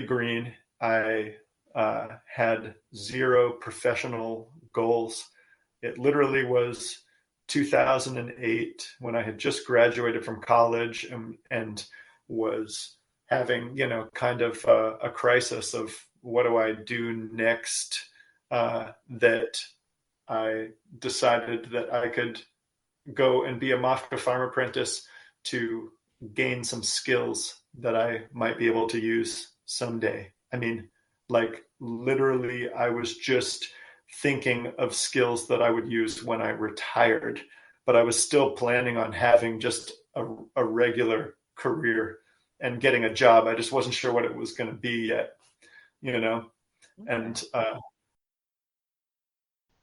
green. I had zero professional goals. It literally was 2008 when I had just graduated from college and was having, kind of a crisis of what do I do next, that I decided that I could go and be a Mafka farm apprentice to gain some skills that I might be able to use someday. I mean, like literally, I was just thinking of skills that I would use when I retired, but I was still planning on having just a regular career and getting a job. I just wasn't sure what it was going to be yet, you know? Okay. And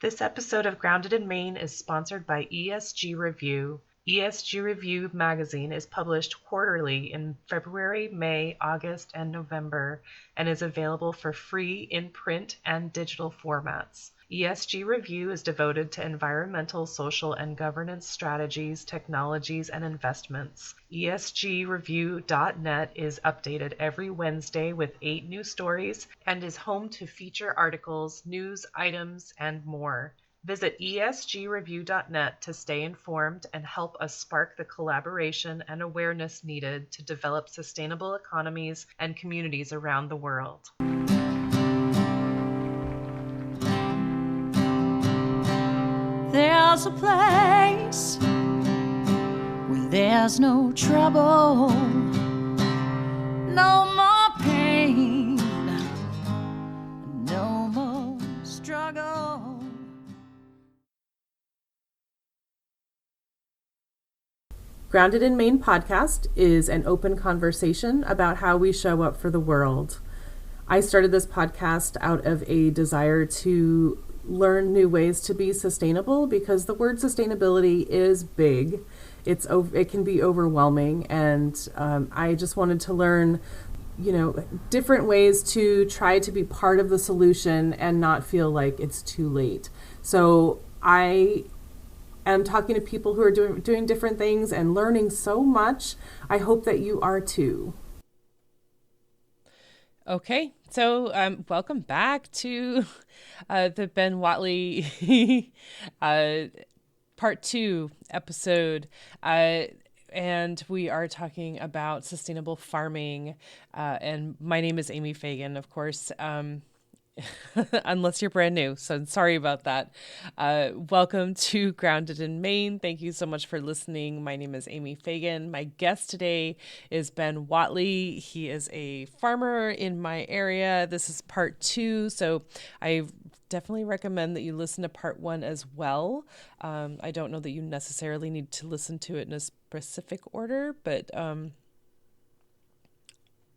This episode of Grounded in Maine is sponsored by ESG Review. ESG Review magazine is published quarterly in February, May, August, and November, and is available for free in print and digital formats. ESG Review is devoted to environmental, social, and governance strategies, technologies, and investments. ESGreview.net is updated every Wednesday with 8 new stories and is home to feature articles, news items, and more. Visit esgreview.net to stay informed and help us spark the collaboration and awareness needed to develop sustainable economies and communities around the world. There's a place where there's no trouble, no more pain, no more struggle. Grounded in Maine podcast is an open conversation about how we show up for the world. I started this podcast out of a desire to learn new ways to be sustainable because the word sustainability is big. It can be overwhelming, and I just wanted to learn, different ways to try to be part of the solution and not feel like it's too late. So I am talking to people who are doing different things and learning so much. I hope that you are too. Okay, so welcome back to the Ben Whatley part 2 episode. And we are talking about sustainable farming. And my name is Amy Fagan, of course. Unless you're brand new. So sorry about that. Welcome to Grounded in Maine. Thank you so much for listening. My name is Amy Fagan. My guest today is Ben Whatley. He is a farmer in my area. This is part 2. So I definitely recommend that you listen to part 1 as well. I don't know that you necessarily need to listen to it in a specific order, but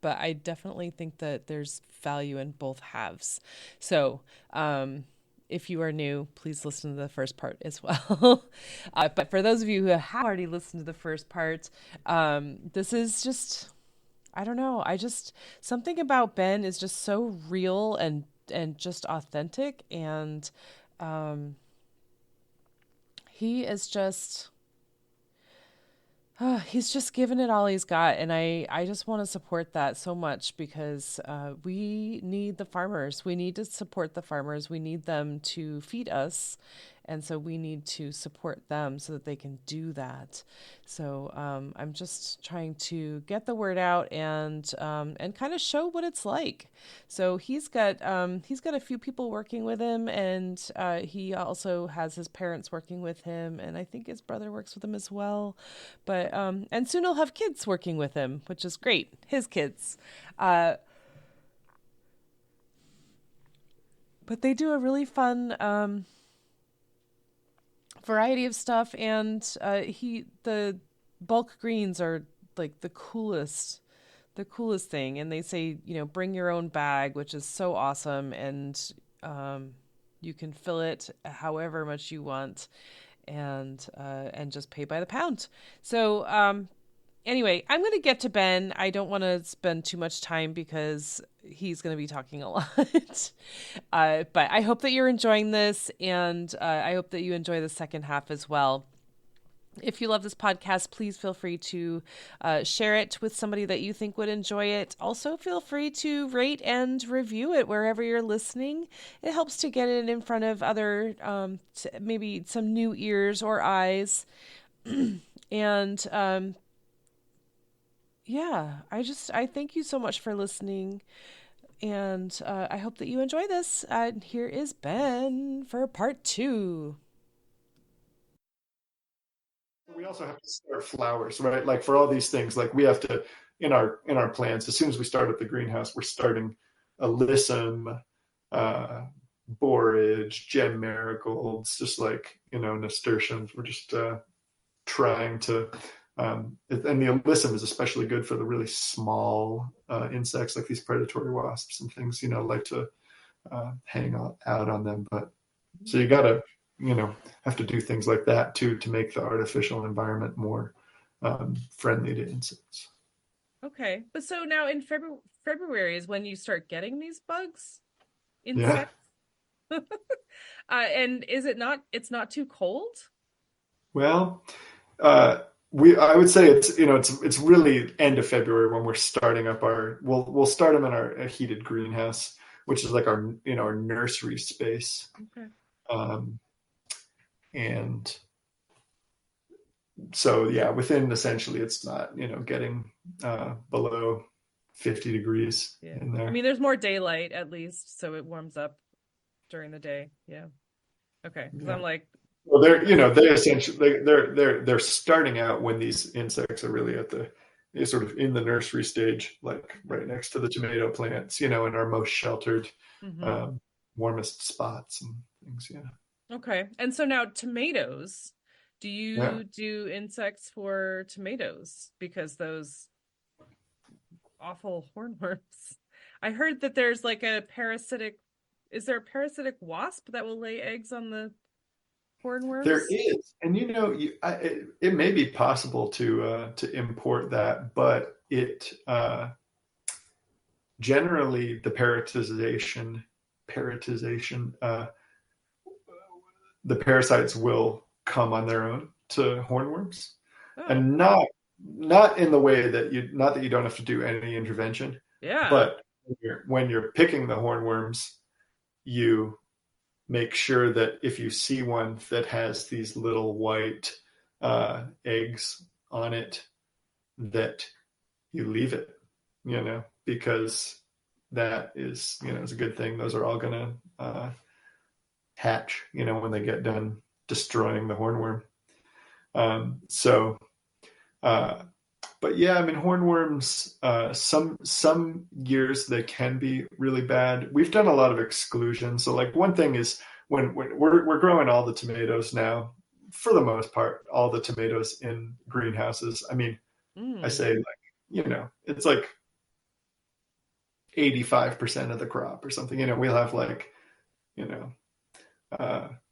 I definitely think that there's value in both halves. So if you are new, please listen to the first part as well. But for those of you who have already listened to the first part, this is just, I don't know. Something about Ben is just so real and just authentic. And he is just... he's just given it all he's got, and I just want to support that so much because we need the farmers. We need to support the farmers. We need them to feed us, and so we need to support them so that they can do that. So I'm just trying to get the word out and kind of show what it's like. So he's got a few people working with him, and he also has his parents working with him, and I think his brother works with him as well. But and soon he'll have kids working with him, which is great. His kids. But they do a really fun variety of stuff, and the bulk greens are like the coolest thing. And they say, bring your own bag, which is so awesome, and you can fill it however much you want, and just pay by the pound. So anyway, I'm going to get to Ben. I don't want to spend too much time because he's going to be talking a lot. But I hope that you're enjoying this, and I hope that you enjoy the second half as well. If you love this podcast, please feel free to share it with somebody that you think would enjoy it. Also, feel free to rate and review it wherever you're listening. It helps to get it in front of other, maybe some new ears or eyes. And yeah, I thank you so much for listening. And I hope that you enjoy this. And here is Ben for part 2. We also have to start flowers, right? Like for all these things, like we have to in our plans. As soon as we start at the greenhouse, we're starting alyssum, borage, gem marigolds, just like nasturtiums. We're just trying to, and the alyssum is especially good for the really small insects, like these predatory wasps and things. Like to hang out on them. But so you gotta have to do things like that too to make the artificial environment more friendly to insects. Okay, but so now in February is when you start getting these bugs, insects. Yeah. And is it not? It's not too cold. Well, I would say it's really end of February when we're starting up we'll start them in our heated greenhouse, which is like our our nursery space. Okay. And so, yeah, within essentially it's not, getting below 50 degrees in there. I mean, there's more daylight at least, so it warms up during the day. Yeah. Okay. Because I'm like, well, they essentially they're starting out when these insects are really at the sort of in the nursery stage, like right next to the tomato plants, in our most sheltered, warmest spots and things. Yeah. Okay. And so now tomatoes, do you do insects for tomatoes? Because those awful hornworms. I heard that there's like is there a parasitic wasp that will lay eggs on the hornworms? There is. And it may be possible to import that, but it generally the parasitization the parasites will come on their own to hornworms, and not in the way that you don't have to do any intervention. Yeah. But when you're picking the hornworms, you make sure that if you see one that has these little white eggs on it, that you leave it, because that is, is a good thing. Those are all going to hatch, when they get done destroying the hornworm. But yeah, I mean, hornworms, some years they can be really bad. We've done a lot of exclusion. So like one thing is when we're growing all the tomatoes now, for the most part, all the tomatoes in greenhouses. I mean, I say like, it's like 85% of the crop or something. We'll have like,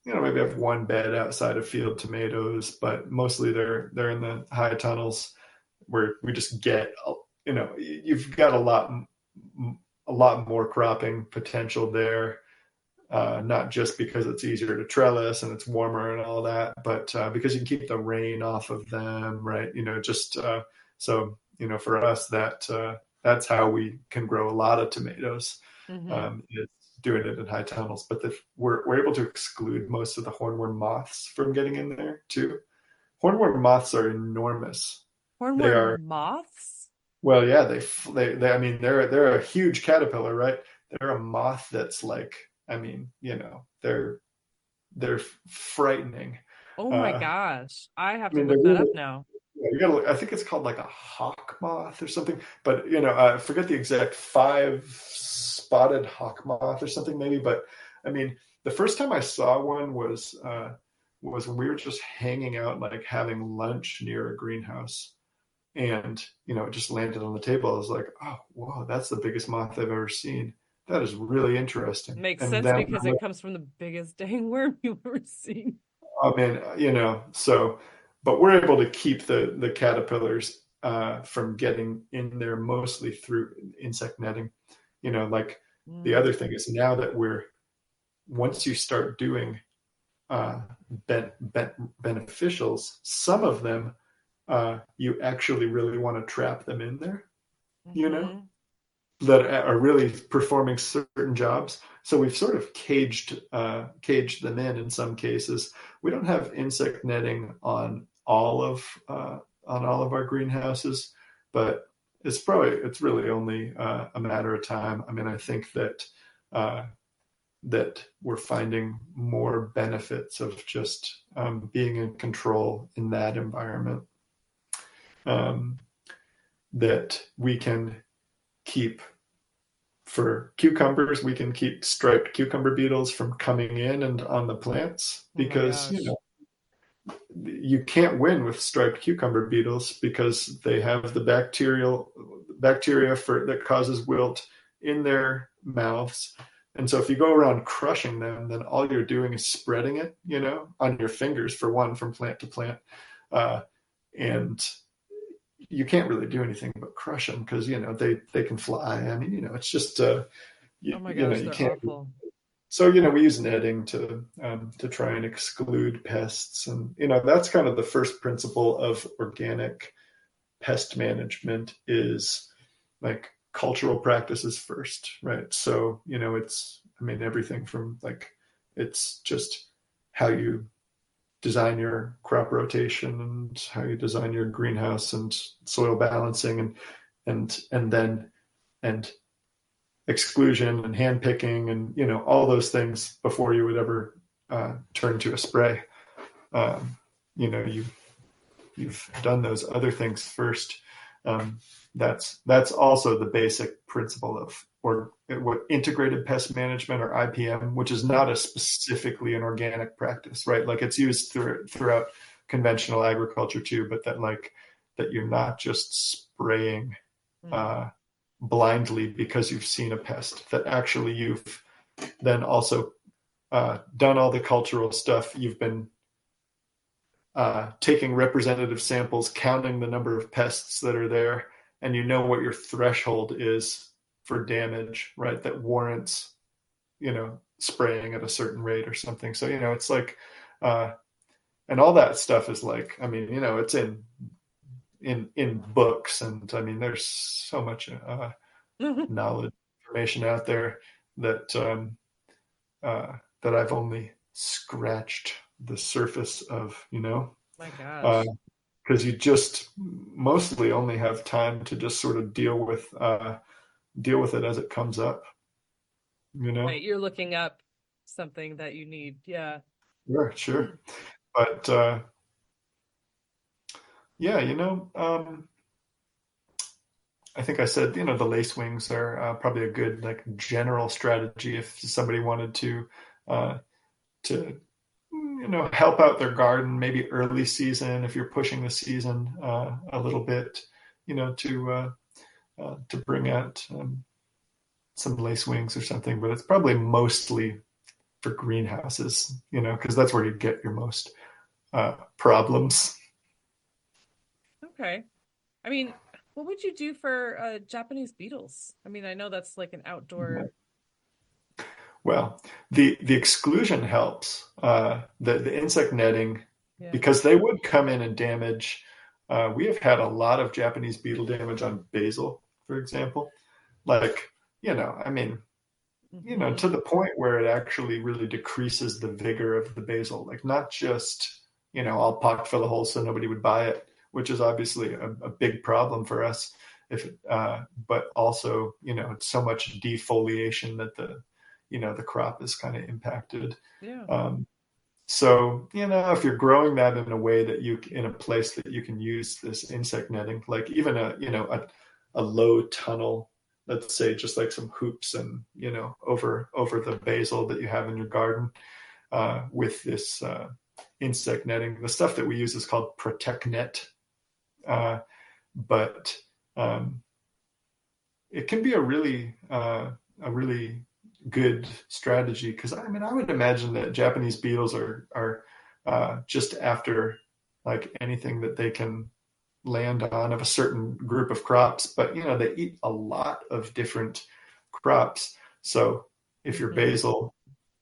maybe have one bed outside of field tomatoes, but mostly they're in the high tunnels where we just get, you've got a lot more cropping potential there. Not just because it's easier to trellis and it's warmer and all that, but because you can keep the rain off of them, right? So for us that's how we can grow a lot of tomatoes. It's doing it in high tunnels, but we're able to exclude most of the hornworm moths from getting in there too. Hornworm moths are enormous. Hornworm moths? Well, yeah, they I mean, they're a huge caterpillar, right? They're a moth that's like, I mean, they're frightening. Oh my gosh. I have to look that up now. Yeah, you gotta look. I think it's called like a hawk moth or something, but I forget the exact 5-spotted hawk moth or something maybe. But I mean, the first time I saw one was when we were just hanging out, like having lunch near a greenhouse, and it just landed on the table. I was like, oh, wow, that's the biggest moth I've ever seen. That is really interesting. Makes sense because it comes from the biggest dang worm you've ever seen. I mean, but we're able to keep the caterpillars from getting in there mostly through insect netting. The other thing is now that once you start doing uh, beneficials, some of them you actually really want to trap them in there, you know, Mm-hmm. that are really performing certain jobs. So we've sort of caged them in some cases. We don't have insect netting on all of our greenhouses, but it's really only a matter of time. I mean, I think uh, that we're finding more benefits of just being in control in that environment. Um, that we can keep for cucumbers, we can keep striped cucumber beetles from coming in and on the plants Oh my because, gosh. you can't win with striped cucumber beetles because they have the bacteria that causes wilt in their mouths. And so if you go around crushing them, then all you're doing is spreading it, on your fingers for one, from plant to plant. And you can't really do anything but crush them because, they can fly. I mean, it's just, Oh my gosh, you they're can't. awful. So, we use netting to try and exclude pests. And, that's kind of the first principle of organic pest management is like cultural practices first, right? So, everything from like, it's just how you design your crop rotation and how you design your greenhouse and soil balancing and exclusion and hand picking and all those things before you would ever turn to a spray. Um, you've done those other things first. That's also the basic principle of what integrated pest management, or IPM, which is not a specifically an organic practice, right? Like it's used throughout conventional agriculture too, but that you're not just spraying blindly because you've seen a pest, that actually you've then also done all the cultural stuff. You've been taking representative samples, counting the number of pests that are there, and you know what your threshold is for damage, right? That warrants, spraying at a certain rate or something. So, it's like, and all that stuff is like, I mean, it's in books, and I mean, there's so much knowledge, information out there that that I've only scratched the surface of, My gosh. because you just mostly only have time to just sort of deal with it as it comes up, Right, you're looking up something that you need. Yeah. Sure. But yeah, I think I said, the lace wings are probably a good like general strategy if somebody wanted to help out their garden, maybe early season if you're pushing the season a little bit, to bring out some lace wings or something. But it's probably mostly for greenhouses, because that's where you get your most problems. Okay. I mean, what would you do for Japanese beetles? I mean, I know that's like an outdoor. Well, the exclusion helps. The insect netting, Yeah. because they would come in and damage. We have had a lot of Japanese beetle damage on basil, for example. Like, I mean, to the point where it actually really decreases the vigor of the basil. Like not just, I'll pock fill a hole so nobody would buy it, which is obviously a big problem for us. But also, it's so much defoliation that the crop is kind of impacted. Yeah. So, if you're growing that in a way that in a place that you can use this insect netting, like even a low tunnel, let's say just like some hoops and, over the basil that you have in your garden, with this insect netting. The stuff that we use is called Protect Net. But it can be a really good strategy, because I mean, I would imagine that Japanese beetles are just after like anything that they can land on of a certain group of crops, but they eat a lot of different crops. So if your basil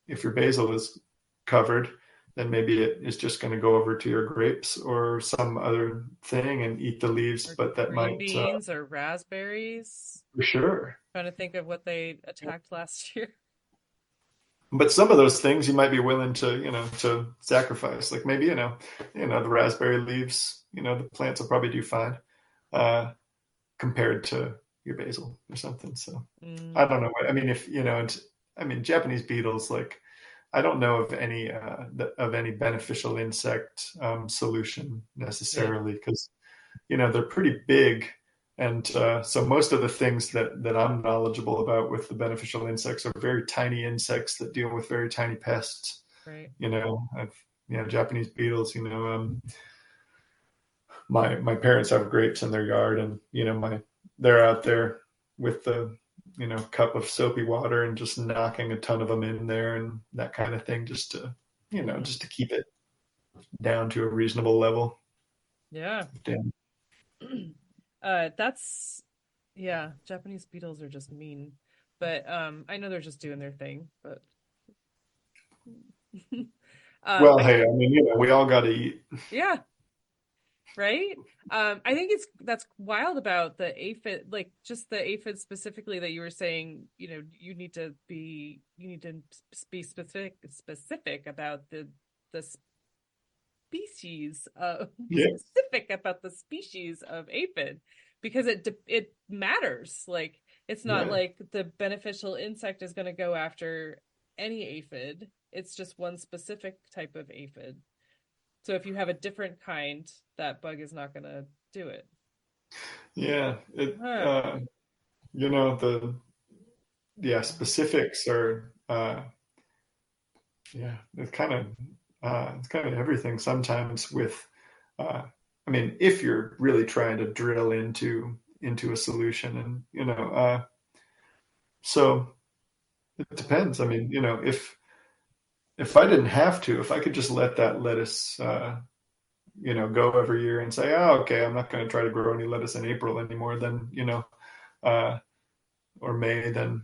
is covered, then maybe it is just going to go over to your grapes or some other thing and eat the leaves, Or but that green might, beans or raspberries. for sure. Trying to think of what they attacked last year. But some of those things you might be willing to, to sacrifice. Like maybe, the raspberry leaves, the plants will probably do fine, compared to your basil or something. So I don't know. I mean, if, Japanese beetles, like, I don't know of any beneficial insect solution Yeah, necessarily, because they're pretty big, and so most of the things that I'm knowledgeable about with the beneficial insects are very tiny insects that deal with very tiny pests. right. I've Japanese beetles. My parents have grapes in their yard, and they're out there with the cup of soapy water and just knocking a ton of them in there and that kind of thing, just to just to keep it down to a reasonable level. Yeah. Damn. That's yeah, Japanese beetles are just mean. But I know they're just doing their thing, but Well, I hey, I mean, we all got to eat. yeah, right? I think that's wild about the aphid, like just the aphid specifically that you were saying, you need to be specific about the species Yeah, specific about the species of aphid, because it matters. Like it's not yeah, like the beneficial insect is going to go after any aphid. It's just one specific type of aphid. So if you have a different kind, that bug is not going to do it. yeah. Huh. The specifics are it's kind of everything sometimes with I mean, if you're really trying to drill into a solution, and so it depends. I mean, if I didn't have to, if I could just let that lettuce go every year and say, oh, okay, I'm not going to try to grow any lettuce in April anymore, then uh or May, then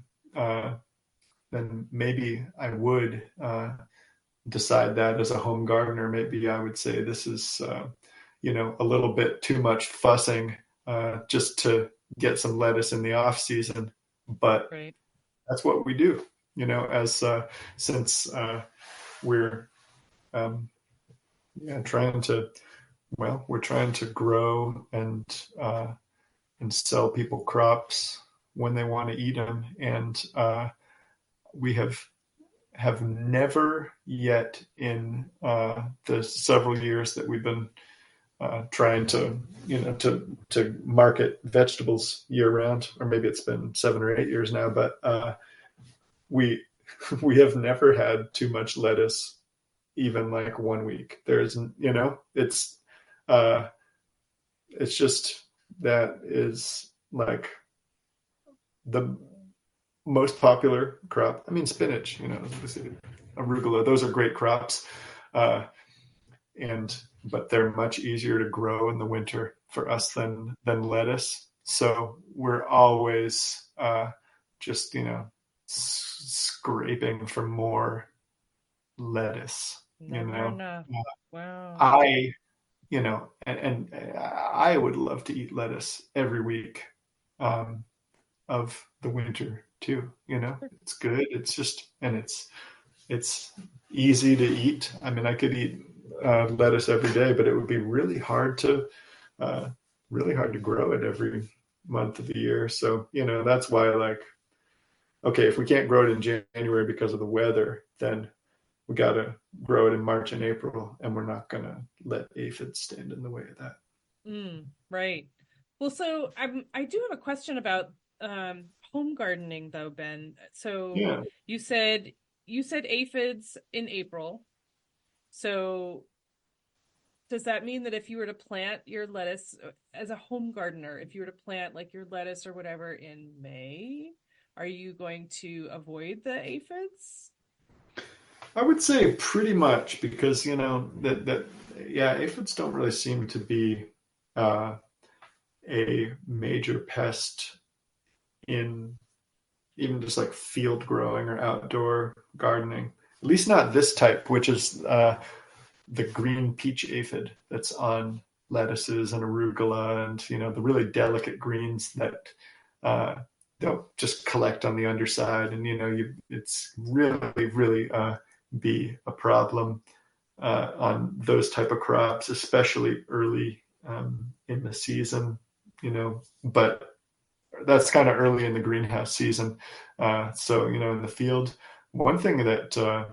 maybe I would decide that as a home gardener. Maybe I would say this is a little bit too much fussing just to get some lettuce in the off season, but Right. that's what we do. As since we're trying to we're trying to grow and sell people crops when they want to eat them, and we have never yet in the several years that we've been trying to to market vegetables year round, or maybe it's been 7 or 8 years now, but we we have never had too much lettuce, even like one week. There's it's just, that is like the most popular crop. I mean, spinach, arugula, those are great crops. Uh, but they're much easier to grow in the winter for us than lettuce. So we're always just scraping for more lettuce. Never enough. Wow. I and I would love to eat lettuce every week of the winter too. It's good. It's just, and it's easy to eat. I mean, I could eat lettuce every day, but it would be really hard to grow it every month of the year. So that's why, like, okay, if we can't grow it in January because of the weather, then we got to grow it in March and April, and we're not going to let aphids stand in the way of that. Right. Well, so I do have a question about home gardening though, Ben. So Yeah. you said aphids in April. So does that mean that if you were to plant your lettuce as a home gardener, if you were to plant like your lettuce or whatever in May, are you going to avoid the aphids? I would say pretty much, because aphids don't really seem to be a major pest in even just like field growing or outdoor gardening. At least not this type, which is the green peach aphid that's on lettuces and arugula, and the really delicate greens that don't just collect on the underside, and it's really be a problem on those type of crops, especially early in the season. But that's kind of early in the greenhouse season. So in the field, one thing that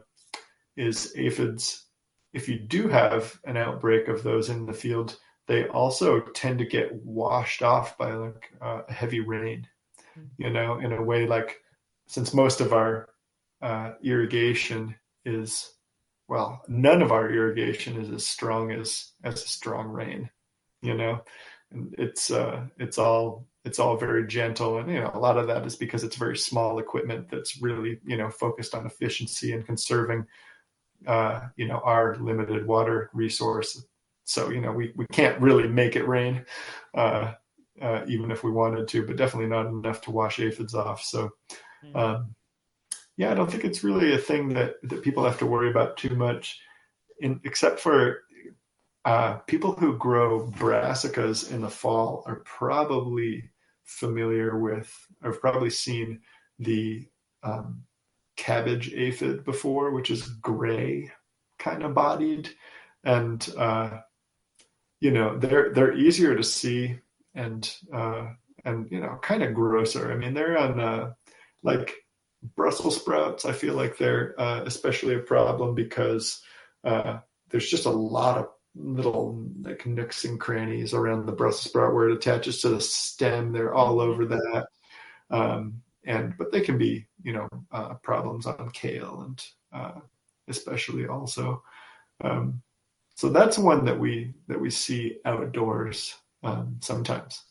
is aphids, if you do have an outbreak of those in the field, they also tend to get washed off by like a heavy rain, in a way, like, since most of our irrigation is, well, none of our irrigation is as strong as a strong rain, and it's all very gentle. And a lot of that is because it's very small equipment that's really focused on efficiency and conserving our limited water resource. So we can't really make it rain, even if we wanted to, but definitely not enough to wash aphids off. So I don't think it's really a thing that people have to worry about too much, except for people who grow brassicas in the fall are probably familiar with, or have probably seen the cabbage aphid before, which is gray kind of bodied, and they're easier to see, and kind of grosser. I mean, they're on like Brussels sprouts. I feel like they're especially a problem because there's just a lot of little like nooks and crannies around the Brussels sprout where it attaches to the stem. They're all over that. But they can be, problems on kale and especially also. So that's one that we see outdoors sometimes,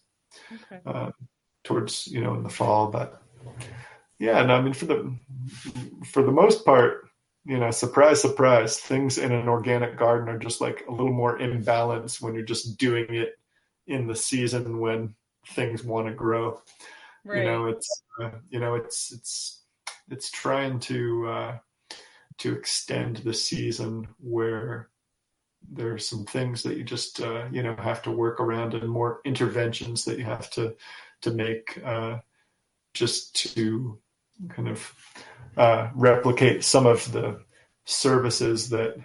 towards in the fall. But yeah, and I mean for the most part, surprise, surprise, things in an organic garden are just like a little more imbalanced when you're just doing it in the season when things want to grow. Right. It's trying to extend the season where there's some things that you just have to work around, and more interventions that you have to make just to kind of replicate some of the services that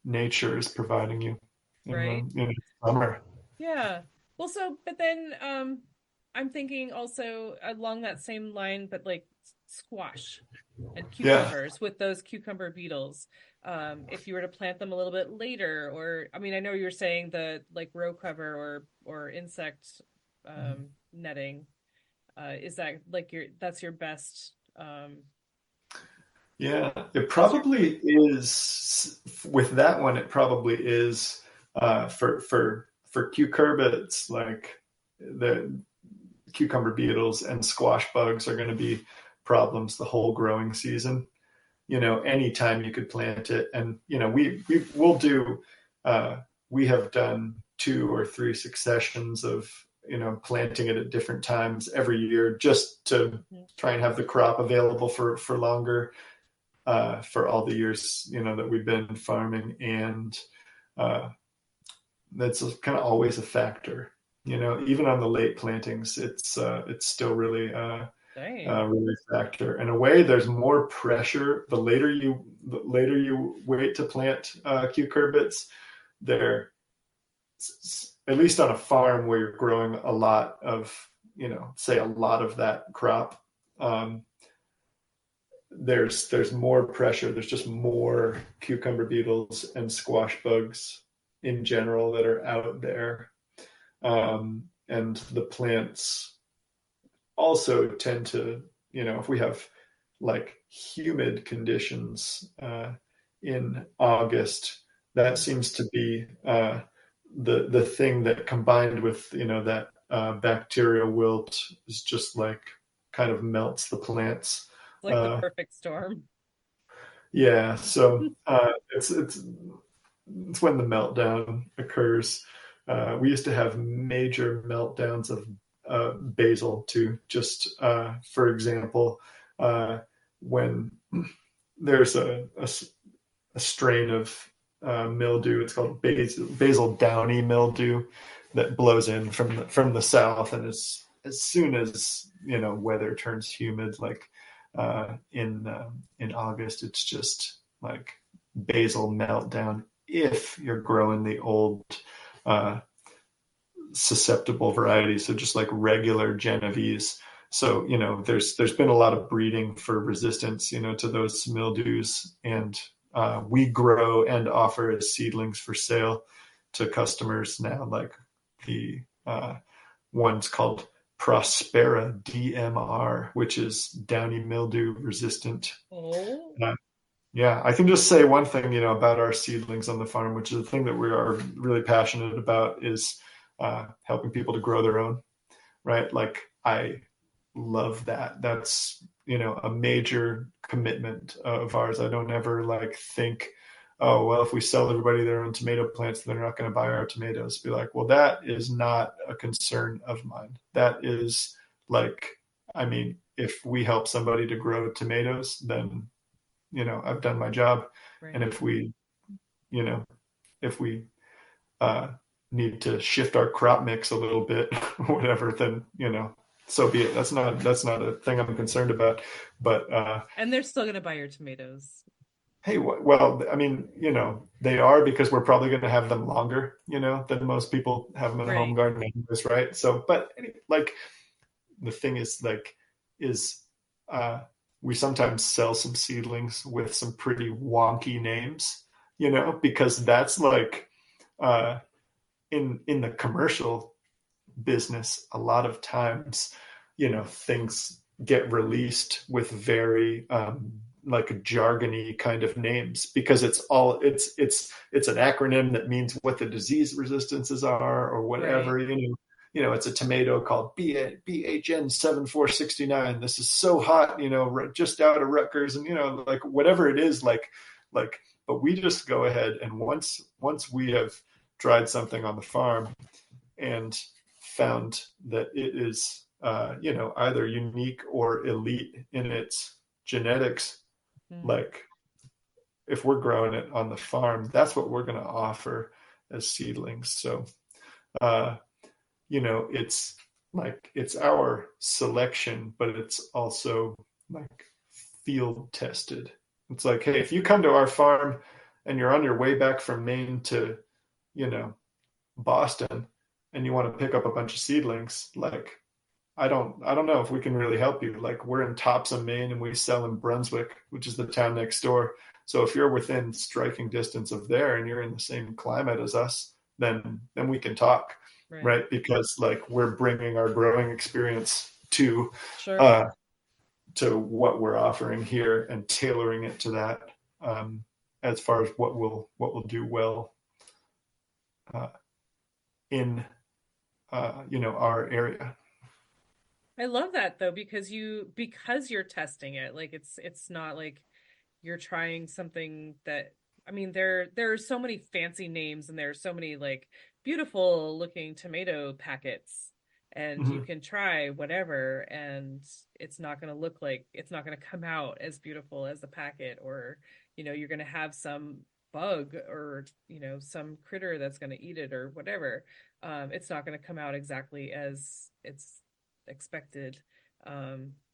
nature is providing you in the summer. Yeah. Well, but then I'm thinking also along that same line, but like squash and cucumbers with those cucumber beetles. If you were to plant them a little bit later, or, I mean, I know you're saying the like row cover or insect netting. Is that like that's your best? Yeah, it probably is. With that one, it probably is for cucurbits, like the cucumber beetles and squash bugs are going to be problems the whole growing season. Anytime you could plant it, and we'll do. We have done 2 or 3 successions of planting it at different times every year, just to try and have the crop available for longer, for all the years that we've been farming, and that's kind of always a factor. Even on the late plantings, it's still really really a factor. In a way, there's more pressure the later you wait to plant cucurbits. They're, at least on a farm where you're growing a lot of, say a lot of that crop, there's more pressure. There's just more cucumber beetles and squash bugs in general that are out there. And the plants also tend to, if we have like humid conditions in August, that seems to be the thing that, combined with that bacterial wilt, is just like kind of melts the plants. Like the perfect storm. Yeah, so it's when the meltdown occurs. We used to have major meltdowns of basil too. Just for example, when there's a strain of mildew. It's called basil downy mildew that blows in from the south, and as soon as weather turns humid, like in August, it's just like basil meltdown. If you're growing the old uh, susceptible varieties, so just like regular Genovese. So there's been a lot of breeding for resistance, to those mildews, and we grow and offer as seedlings for sale to customers now, like the one's called Prospera DMR, which is downy mildew resistant. Oh. Yeah, I can just say one thing, about our seedlings on the farm, which is the thing that we are really passionate about, is helping people to grow their own, right? Like I love that. That's, a major commitment of ours. I don't ever like think, oh, well, if we sell everybody their own tomato plants, they're not going to buy our tomatoes. Be like, well, that is not a concern of mine. That is like, I mean, if we help somebody to grow tomatoes, then, I've done my job. Right. And if we, if we uh, need to shift our crop mix a little bit, whatever, then, so be it. That's not a thing I'm concerned about. But and they're still going to buy your tomatoes. Hey, well, I mean, they are, because we're probably going to have them longer, than most people have them in a home garden anyways, right? So, but like the thing is, like, we sometimes sell some seedlings with some pretty wonky names, because that's like in the commercial business, a lot of times, things get released with very like jargony kind of names, because it's an acronym that means what the disease resistances are or whatever. Right. It's a tomato called BHN 7469. This is so hot, just out of Rutgers, and like whatever it is, like. But we just go ahead, and once we have tried something on the farm and found that it is either unique or elite in its genetics, like if we're growing it on the farm, that's what we're going to offer as seedlings. So it's like, it's our selection, but it's also like field tested. It's like, hey, if you come to our farm and you're on your way back from Maine to Boston, and you want to pick up a bunch of seedlings, like I don't know if we can really help you. Like, we're in Topsom, Maine, and we sell in Brunswick, which is the town next door. So if you're within striking distance of there and you're in the same climate as us, then we can talk, right? Because like we're bringing our growing experience to what we're offering here and tailoring it to that, as far as what will do well in our area. I love that though, because you're testing it. Like it's not like you're trying something that, I mean, there are so many fancy names, and there are so many like beautiful looking tomato packets, and you can try whatever, and it's not going to come out as beautiful as the packet, or you're going to have some bug or some critter that's going to eat it or whatever. It's not going to come out exactly as it's expected.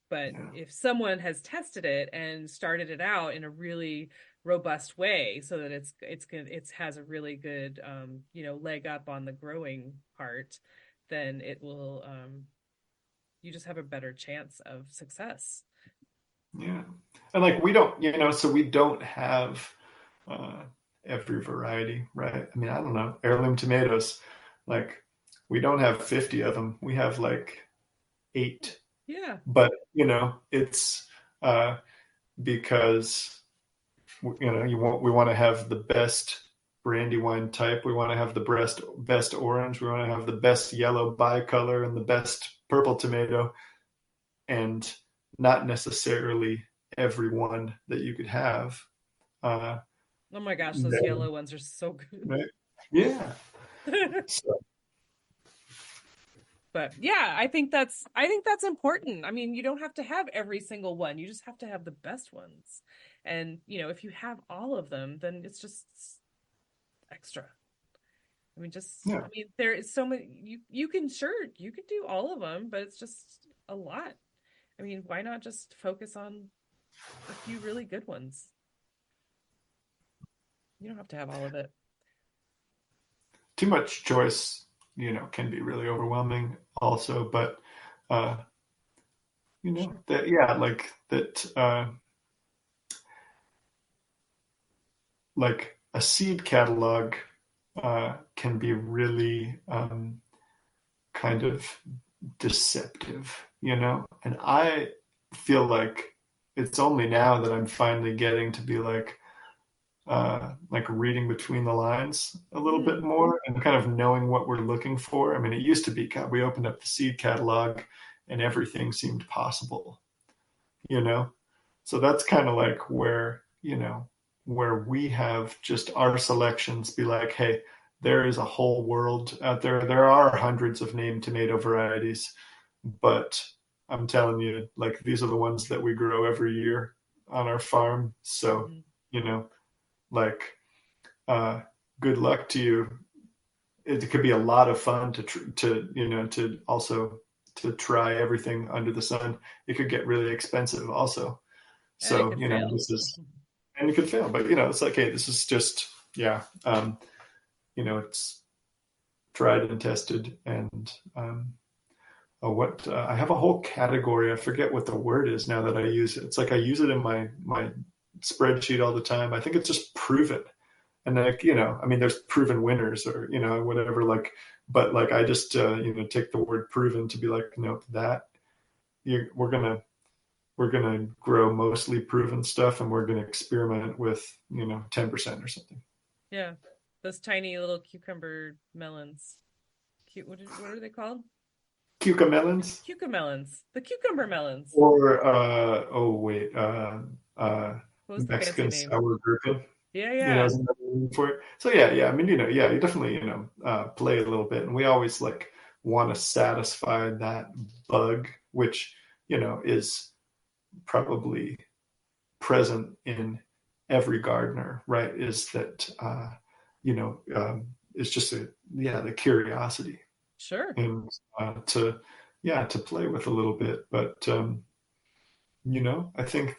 But if someone has tested it and started it out in a really robust way, so that it has a really good leg up on the growing part, then it will you just have a better chance of success. Yeah. And like we don't so we don't have every variety, right? I mean, I don't know, heirloom tomatoes, like we don't have 50 of them. We have like 8. Yeah. But it's because we want to have the best Brandywine type. We want to have the best orange. We want to have the best yellow bicolor and the best purple tomato, and not necessarily every one that you could have. Oh my gosh, those yellow ones are so good. Right? Yeah. So. But yeah, I think that's important. I mean, you don't have to have every single one. You just have to have the best ones. And, if you have all of them, then it's just extra. I mean, Yeah. I mean, there is so many, you can, sure, you could do all of them, but it's just a lot. I mean, why not just focus on a few really good ones? You don't have to have all of it. Too much choice, can be really overwhelming also, but uh, Sure. that, yeah, like that, like a seed catalog can be really kind of deceptive, and I feel like it's only now that I'm finally getting to be like reading between the lines a little bit Mm. more and kind of knowing what we're looking for. I mean, it used to be, God, we opened up the seed catalog and everything seemed possible, you know? So that's kind of like where we have just our selections be like, hey, there is a whole world out there. There are hundreds of named tomato varieties, but I'm telling you, like, these are the ones that we grow every year on our farm. So, Hmm. you know, like, uh, good luck to you. It could be a lot of fun to also to try everything under the sun. It could get really expensive also. And it So, could fail. this is, and you could fail, but it's like, hey, this is just, yeah, it's tried and tested. And what I have a whole category. I forget what the word is now that I use it. It's like I use it in my spreadsheet all the time. I think it's just proven. And like, I mean, there's proven winners or, whatever, like, but like, I just, take the word proven to be like, no, that we're going to grow mostly proven stuff and we're going to experiment with, 10% or something. Yeah. Those tiny little cucumber melons. What are they called? Cucamelons Cucamelons. The cucumber melons. or, oh, wait, What was the fancy Mexican name? sour gherkin, Yeah, yeah. is another name for it. So yeah. I mean, yeah, you definitely, play a little bit. And we always like want to satisfy that bug, which, is probably present in every gardener, right? Is that it's just the curiosity Sure. and to play with a little bit. But I think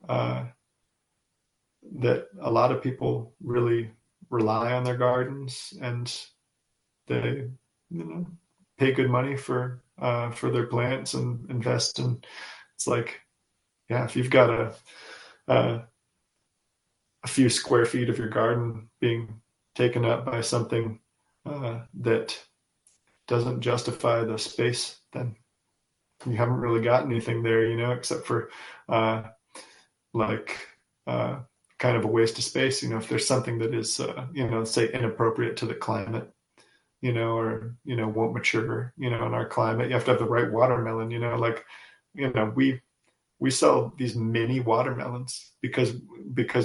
uh, that a lot of people really rely on their gardens and they pay good money for their plants and invest in. It's like, yeah, if you've got a a few square feet of your garden being taken up by something that doesn't justify the space, then you haven't really got anything there, except for uh, like uh, kind of a waste of space. If there's something that is, say inappropriate to the climate, or won't mature, in our climate, you have to have the right watermelon. Like, we sell these mini watermelons because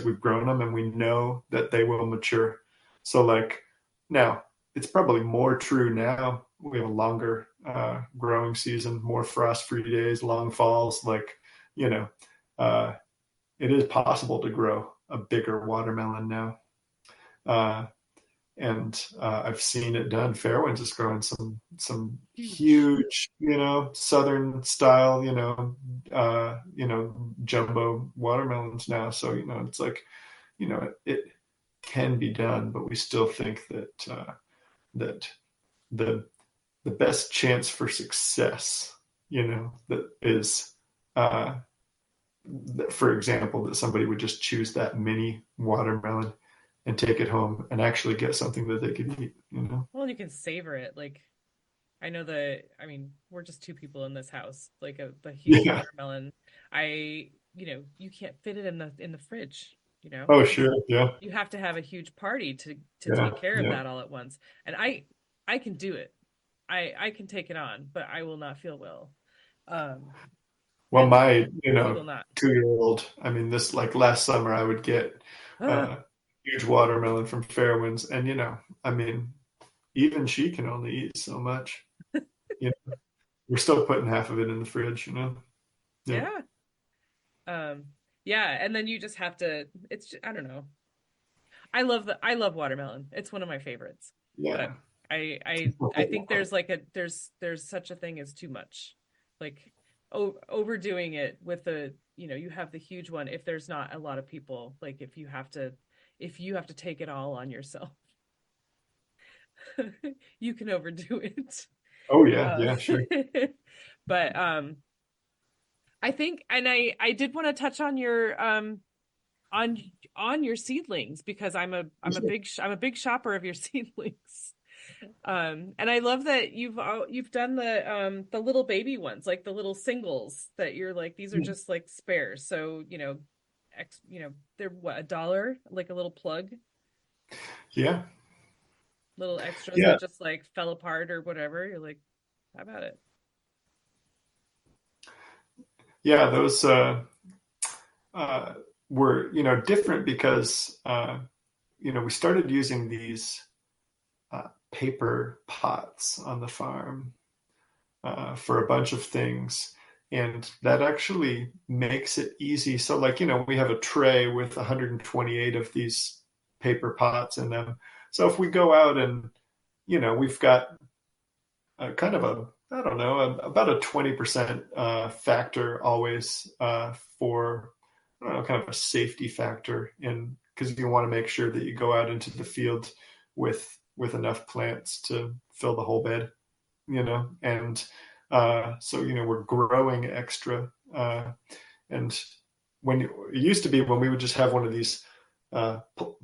we've grown them and we know that they will mature. So like now it's probably more true now. We have a longer growing season, more frost-free days, long falls. Like, you know, uh, it is possible to grow a bigger watermelon now. Uh, and I've seen it done. Fairwinds is growing some Huge. huge, southern style, jumbo watermelons now. So it's like, it can be done, but we still think that the the best chance for success, that is, uh, for example, that somebody would just choose that mini watermelon and take it home and actually get something that they could eat. Well, you can savor it. Like, I mean, we're just two people in this house. Like the huge Yeah. watermelon, you can't fit it in the fridge, Oh, because sure. Yeah. you have to have a huge party to Yeah. take care of Yeah. that all at once. And I can do it. I can take it on, but I will not feel well. Um, Well, and my, he will not. 2-year-old, I mean, this like last summer, I would get Ah, uh, huge watermelon from Fairwinds. And, I mean, even she can only eat so much. You know, we're still putting half of it in the fridge. Yeah. yeah. Um, yeah, and then you just have to, I don't know. I love watermelon. It's one of my favorites. But Yeah. I think there's like there's such a thing as too much. Like overdoing it with the, you have the huge one if there's not a lot of people, like if you have to take it all on yourself, you can overdo it. Oh yeah, Uh, yeah, sure. but I think, and I did want to touch on your on on your seedlings, because I'm a big shopper of your seedlings. And I love that you've done the little baby ones, like the little singles that you're like, these are just like spares. So, they're what, $1, like a little plug, Yeah. little extras Yeah. that just like fell apart or whatever. You're like, how about it? Yeah, those uh, were, different because, we started using these paper pots on the farm for a bunch of things. And that actually makes it easy. So, like, we have a tray with 128 of these paper pots in them. So if we go out and, we've got kind of I don't know, about a 20% factor always for, I don't know, kind of a safety factor in, because you want to make sure that you go out into the field with enough plants to fill the whole bed, and so, we're growing extra. And it used to be when we would just have one of these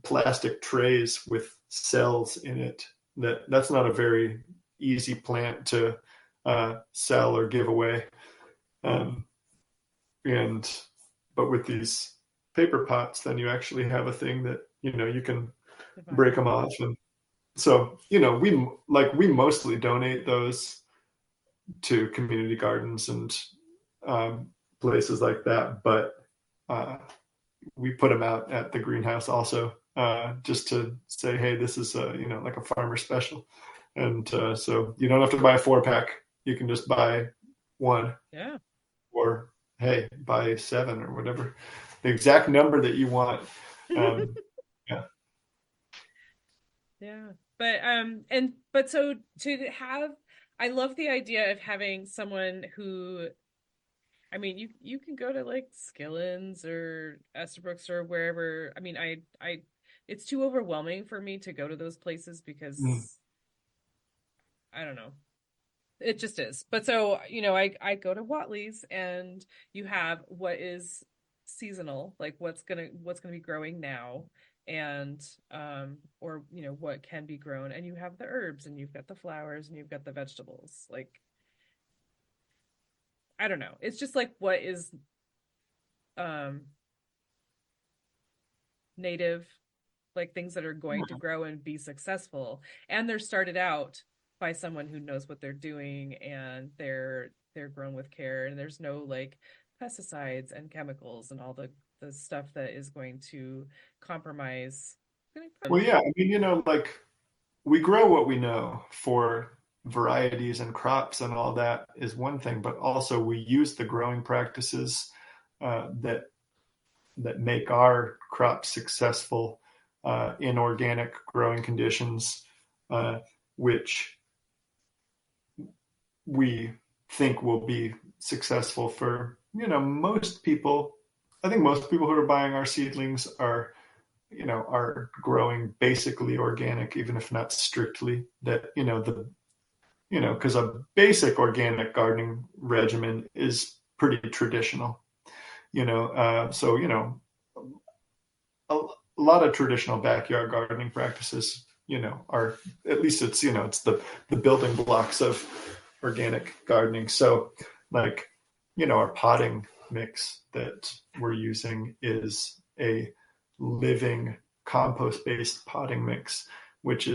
plastic trays with cells in it, that's not a very easy plant to sell or give away. Um, and but with these paper pots, then you actually have a thing that you can break them off. And so we mostly donate those to community gardens and places like that, but we put them out at the greenhouse also, just to say, hey, this is like a farmer special. And so you don't have to buy a 4-pack. You can just buy one. Yeah. Or, hey, buy 7 or whatever, the exact number that you want. Yeah. Yeah. But so to have, I love the idea of having someone who, I mean, you can go to like Skillins or Esterbrook's or wherever. I mean, it's too overwhelming for me to go to those places Mm. because I don't know. It just is. But so, I go to Whatley's, and you have what is seasonal, like what's gonna be growing now, and or what can be grown, and you have the herbs, and you've got the flowers, and you've got the vegetables. Like, I don't know. It's just like what is um native, like things that are going to grow and be successful, and they're started out by someone who knows what they're doing, and they're grown with care, and there's no like pesticides and chemicals and all the stuff that is going to compromise. Well, yeah, I mean, like, we grow what we know for varieties and crops, and all that is one thing, but also we use the growing practices that make our crops successful in organic growing conditions, which we think will be successful for most people. I think most people who are buying our seedlings are growing basically organic, even if not strictly. That because a basic organic gardening regimen is pretty traditional. So a lot of traditional backyard gardening practices are, at least it's the building blocks of organic gardening. So, like, our potting mix that we're using is a living compost-based potting mix, which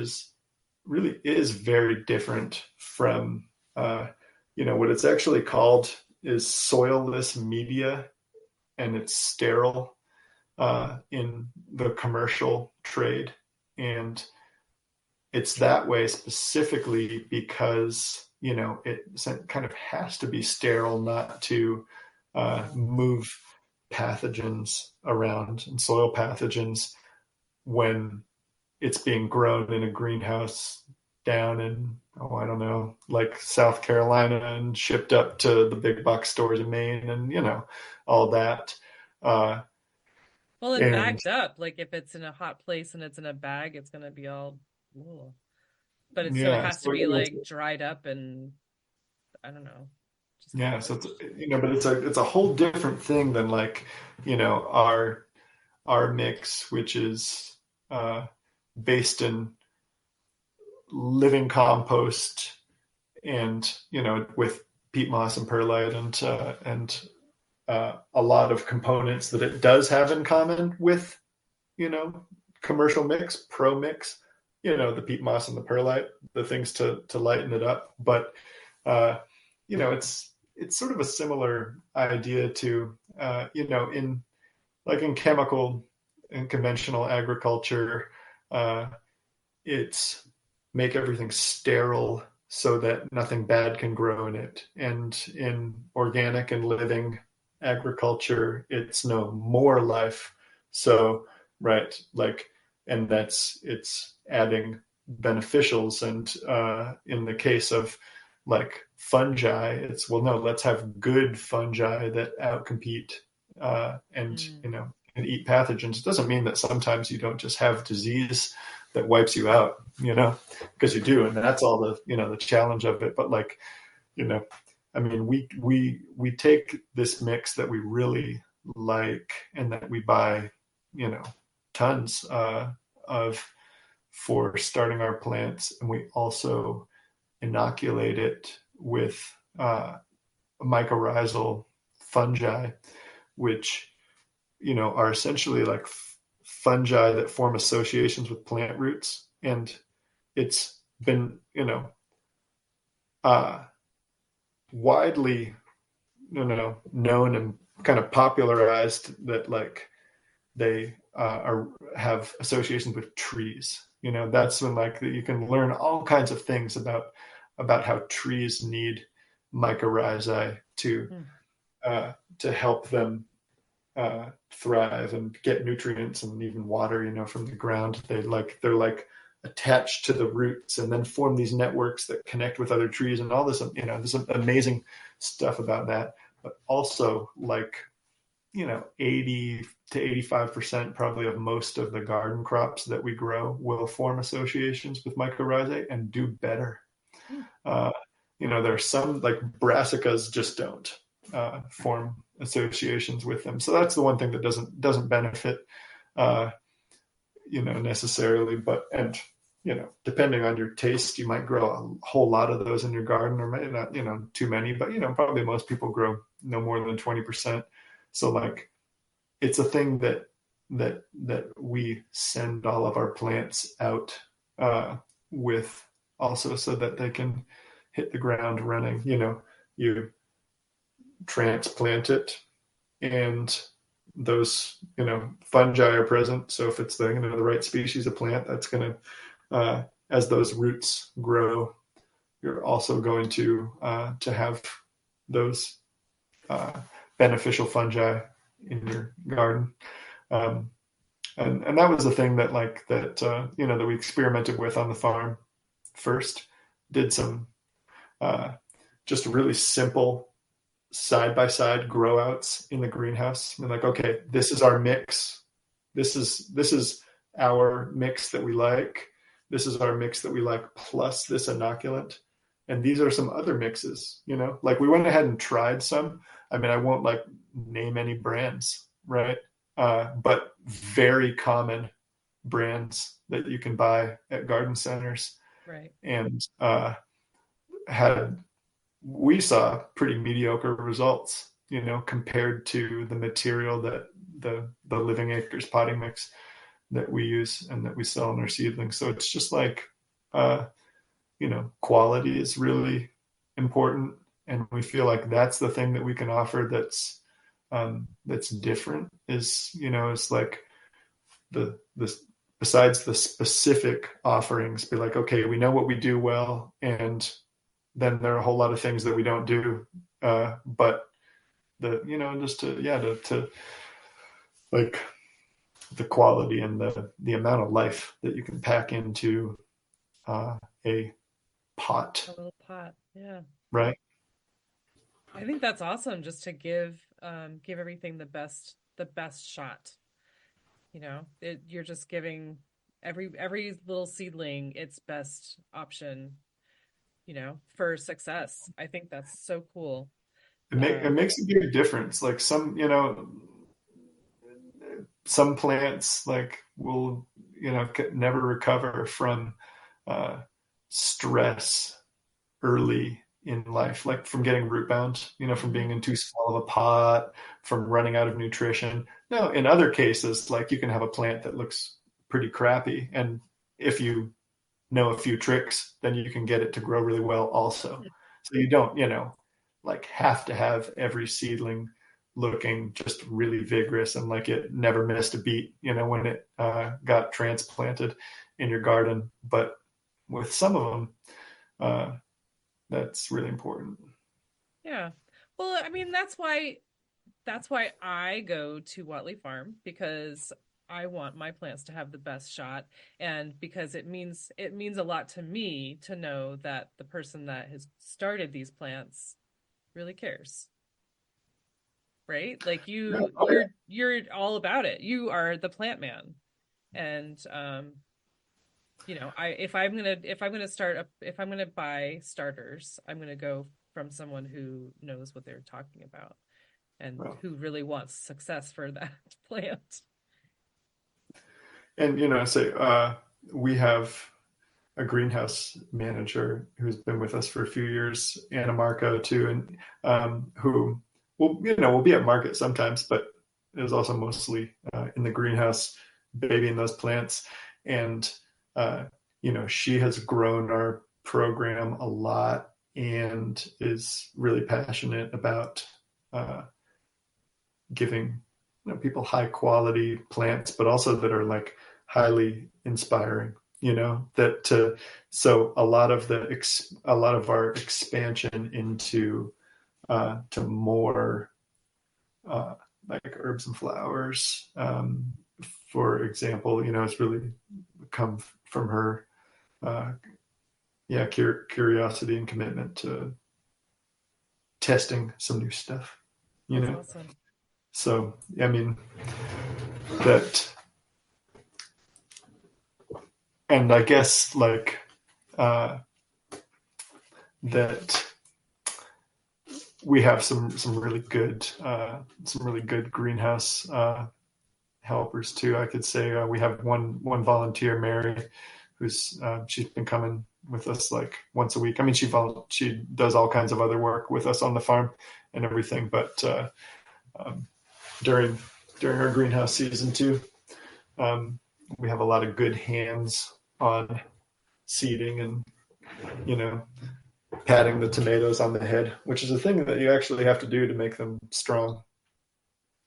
really is very different from what it's actually called is soilless media, and it's sterile in the commercial trade. And it's that way specifically because it kind of has to be sterile, not to move pathogens around. And soil pathogens when it's being grown in a greenhouse down in, I don't know, like South Carolina and shipped up to the big box stores in Maine and, all that. Uh, Well, and and bagged up. Like if it's in a hot place and it's in a bag, it's gonna be all, ugh. But it yeah, has to so be like dried up and I don't know. Just yeah, so it's, but it's a whole different thing than like, our mix, which is based in living compost and with peat moss and perlite and a lot of components that it does have in common with commercial mix, pro mix, the peat moss and the perlite, the things to lighten it up. But it's sort of a similar idea to in like in chemical and conventional agriculture, it's make everything sterile so that nothing bad can grow in it. And in organic and living agriculture, it's no more life. So, right, like, and it's adding beneficials. And in the case of like fungi, it's, well, no, let's have good fungi that outcompete and, and eat pathogens. It doesn't mean that sometimes you don't just have disease that wipes you out, because you do. And that's all the challenge of it. But like, I mean, we take this mix that we really like and that we buy, tons of for starting our plants, and we also inoculate it with mycorrhizal fungi, which are essentially like fungi that form associations with plant roots. And it's been widely known and kind of popularized that like they have associations with trees. That's when like you can learn all kinds of things about how trees need mycorrhizae to help them thrive and get nutrients and even water, from the ground. They're like attached to the roots and then form these networks that connect with other trees and all this, there's some amazing stuff about that. But also like, 80 to 85% probably of most of the garden crops that we grow will form associations with mycorrhizae and do better. There are some like brassicas just don't form associations with them. So that's the one thing that doesn't benefit, necessarily. But depending on your taste, you might grow a whole lot of those in your garden, or maybe not, too many. But probably most people grow no more than 20%. So like, it's a thing that we send all of our plants out with also, so that they can hit the ground running. You transplant it, and those fungi are present. So if it's the the right species of plant, that's going to as those roots grow, you're also going to have those beneficial fungi in your garden. And that was the thing that that we experimented with on the farm first. Did some just really simple side-by-side grow outs in the greenhouse. And like, okay, this is our mix. This is our mix that we like. This is our mix that we like plus this inoculant. And these are some other mixes, like we went ahead and tried some. I mean, I won't like name any brands, right? But very common brands that you can buy at garden centers. Right. And we saw pretty mediocre results, compared to the material that the Living Acres potting mix that we use and that we sell in our seedlings. So it's just like, quality is really important. And we feel like that's the thing that we can offer that's different is, it's like this besides the specific offerings, be like, okay, we know what we do well, and then there are a whole lot of things that we don't do. But just to like the quality and the amount of life that you can pack into a pot, A little pot. Yeah. right? I think that's awesome, just to give everything the best shot. You're just giving every little seedling its best option, for success. I think that's so cool. It makes a big difference. Like some plants like will never recover from stress early in life, like from getting root bound, from being in too small of a pot, from running out of nutrition. No, in other cases, like you can have a plant that looks pretty crappy, and if you know a few tricks, then you can get it to grow really well also. So you don't, like have to have every seedling looking just really vigorous and like it never missed a beat, when it got transplanted in your garden. But with some of them, that's really important. Yeah. Well, I mean, that's why I go to Whatley Farm, because I want my plants to have the best shot, and because it means a lot to me to know that the person that has started these plants really cares. Right? Like you're all about it. You are the plant man. And if I'm gonna buy starters, I'm gonna go from someone who knows what they're talking about and who really wants success for that plant. And say we have a greenhouse manager who's been with us for a few years, Anna Marco too, and who will be at market sometimes, but is also mostly in the greenhouse babying those plants. And she has grown our program a lot and is really passionate about giving people high quality plants, but also that are like highly inspiring. So a lot of our expansion into to more like herbs and flowers, for example, it's really come from her curiosity and commitment to testing some new stuff. That's awesome. So I mean that, and I guess like that we have some really good greenhouse helpers too. I could say we have one volunteer, Mary, who's she's been coming with us like once a week. I mean, she does all kinds of other work with us on the farm and everything, but during our greenhouse season too, we have a lot of good hands on seeding and patting the tomatoes on the head, which is a thing that you actually have to do to make them strong.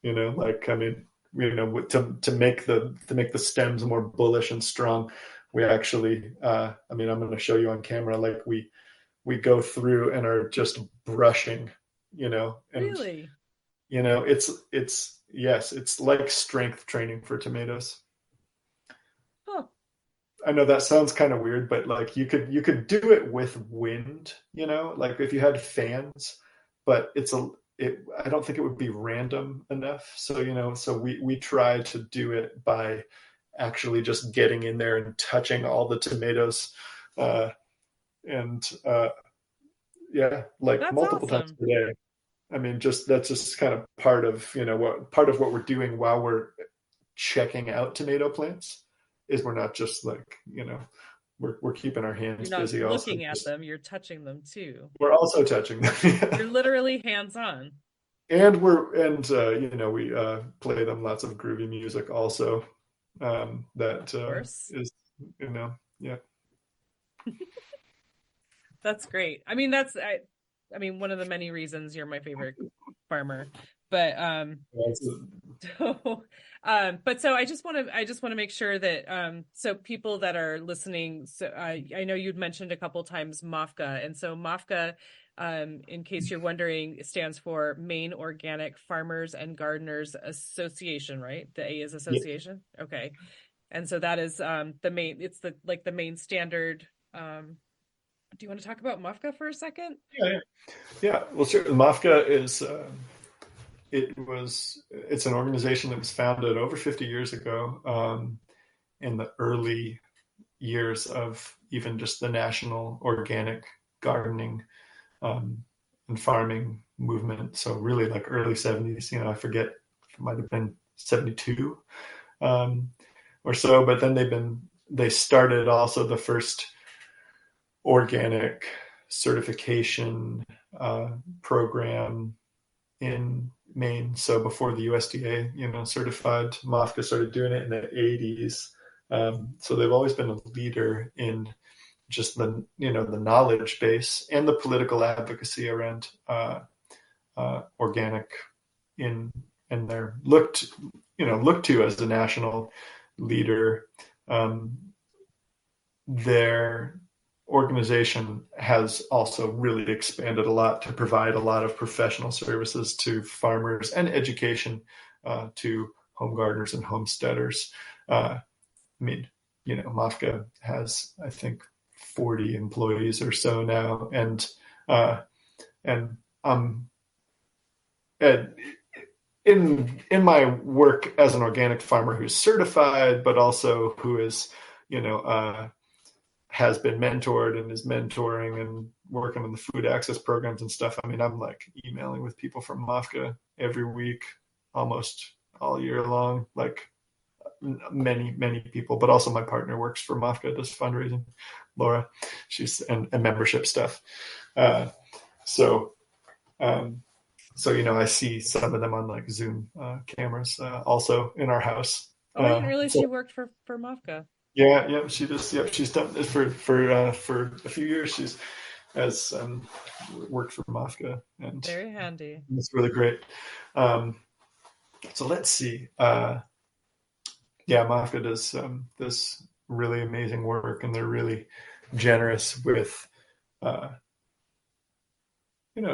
Like, I mean, to make the stems more bullish and strong, we actually, I mean, I'm going to show you on camera, like we go through and are just brushing, and really, it's like strength training for tomatoes. Huh. I know that sounds kind of weird, but like you could do it with wind, like if you had fans, but I don't think it would be random enough. So, so we try to do it by actually just getting in there and touching all the tomatoes, like that's multiple awesome. times a day. I mean, that's just kind of part of what we're doing while we're checking out tomato plants. Is we're not just like, we're keeping our hands busy. You're not looking at them, you're touching them too. We're also touching them. You're literally hands-on. And we play them lots of groovy music also. That is, yeah. That's great. I mean, I mean, one of the many reasons you're my favorite farmer. But so I just want to make sure that so people that are listening, so I know you'd mentioned a couple times Mafka, and so Mafka In case you're wondering, it stands for Maine Organic Farmers and Gardeners Association, right? The A is Yeah, association. Okay. And so that is the main, it's the main standard. Do you want to talk about MUFCA for a second? yeah, yeah. Well, sure. MAFCA is it's an organization that was founded over 50 years ago, in the early years of even just the national organic gardening, um, and farming movement. So really like early 70s, I forget, it might have been 72, um, or so, but then they started also the first organic certification program in Maine. So before the USDA, certified, MAFCA started doing it in the 80s. So they've always been a leader in just the knowledge base and the political advocacy around organic in and they're looked to as a national leader. Their organization has also really expanded a lot to provide a lot of professional services to farmers and education to home gardeners and homesteaders. I mean, MAFCA has, I think, 40 employees or so now, and and in my work as an organic farmer who's certified, but also who is, has been mentored and is mentoring and working on the food access programs and stuff. I mean, I'm like emailing with people from MAFCA every week, almost all year long, like many, many people, but also my partner works for MAFCA, does fundraising, Laura, she's and membership stuff. So, I see some of them on like Zoom cameras, also in our house. Oh, I didn't realize she worked for MAFCA. Yeah, she does. Yep, she's done this for a few years. She's has worked for MAFCA, and very handy. It's really great. So let's see. MAFCA does this really amazing work, and they're really generous with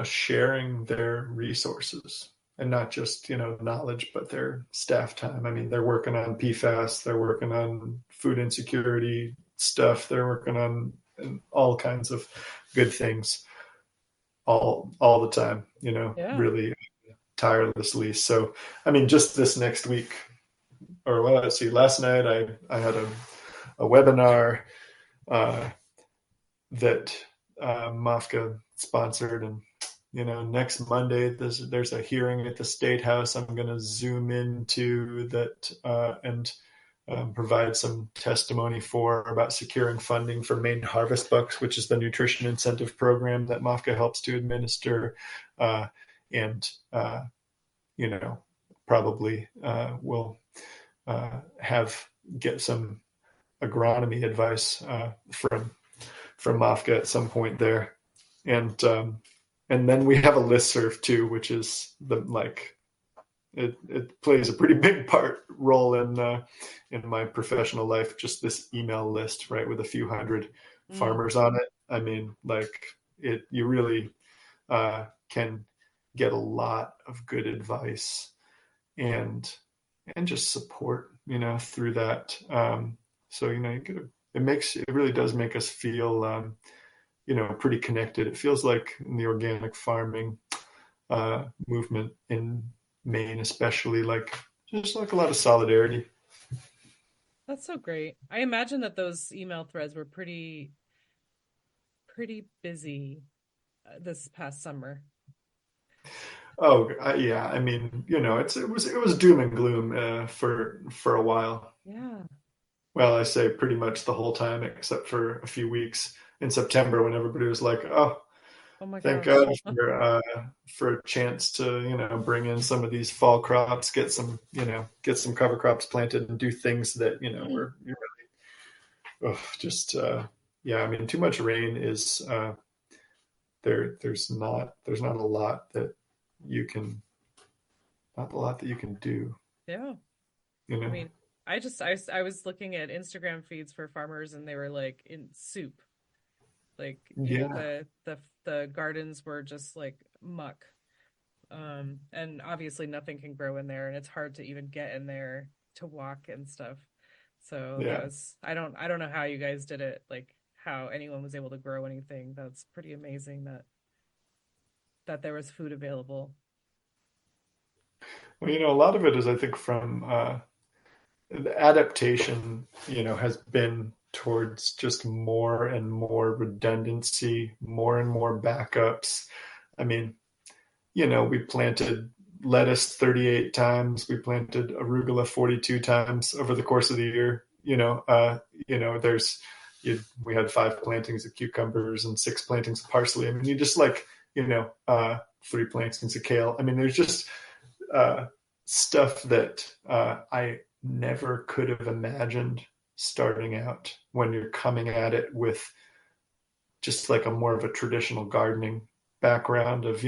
sharing their resources, and not just knowledge, but their staff time. I mean, they're working on PFAS, they're working on food insecurity stuff, they're working on all kinds of good things all the time, really tirelessly. So I mean, just this next week, or well, let's see, last night I had a webinar that MAFCA sponsored, and next Monday there's a hearing at the State House I'm going to Zoom into that and provide some testimony about securing funding for Maine Harvest Bucks, which is the nutrition incentive program that MAFCA helps to administer, and probably will get some agronomy advice from MAFCA at some point there, and then we have a listserv too, which is it plays a pretty big role in my professional life. Just this email list, right, with a few hundred farmers on it. I mean, you really can get a lot of good advice and just support, through that. So it really does make us feel pretty connected. It feels like in the organic farming movement in Maine, especially, just a lot of solidarity. That's so great. I imagine that those email threads were pretty busy this past summer. Oh yeah, I mean, it was doom and gloom for a while. Yeah. Well, I say pretty much the whole time, except for a few weeks in September when everybody was like, "Oh my thank God for a chance to bring in some of these fall crops, get some cover crops planted, and do things that were really I mean, too much rain is there's not a lot that you can do. Yeah. I mean, I was looking at Instagram feeds for farmers, and they were like in soup, the the gardens were just like muck. And obviously nothing can grow in there, and it's hard to even get in there to walk and stuff. So that Yeah. was, I don't know how you guys did it, like how anyone was able to grow anything. That's pretty amazing that there was food available. Well, a lot of it is, I think, from the adaptation, has been towards just more and more redundancy, more and more backups. I mean, we planted lettuce 38 times. We planted arugula 42 times over the course of the year. We had 5 plantings of cucumbers and 6 plantings of parsley. I mean, you just like, 3 plantings of kale. I mean, there's just stuff that I never could have imagined starting out when you're coming at it with just like a more of a traditional gardening background of,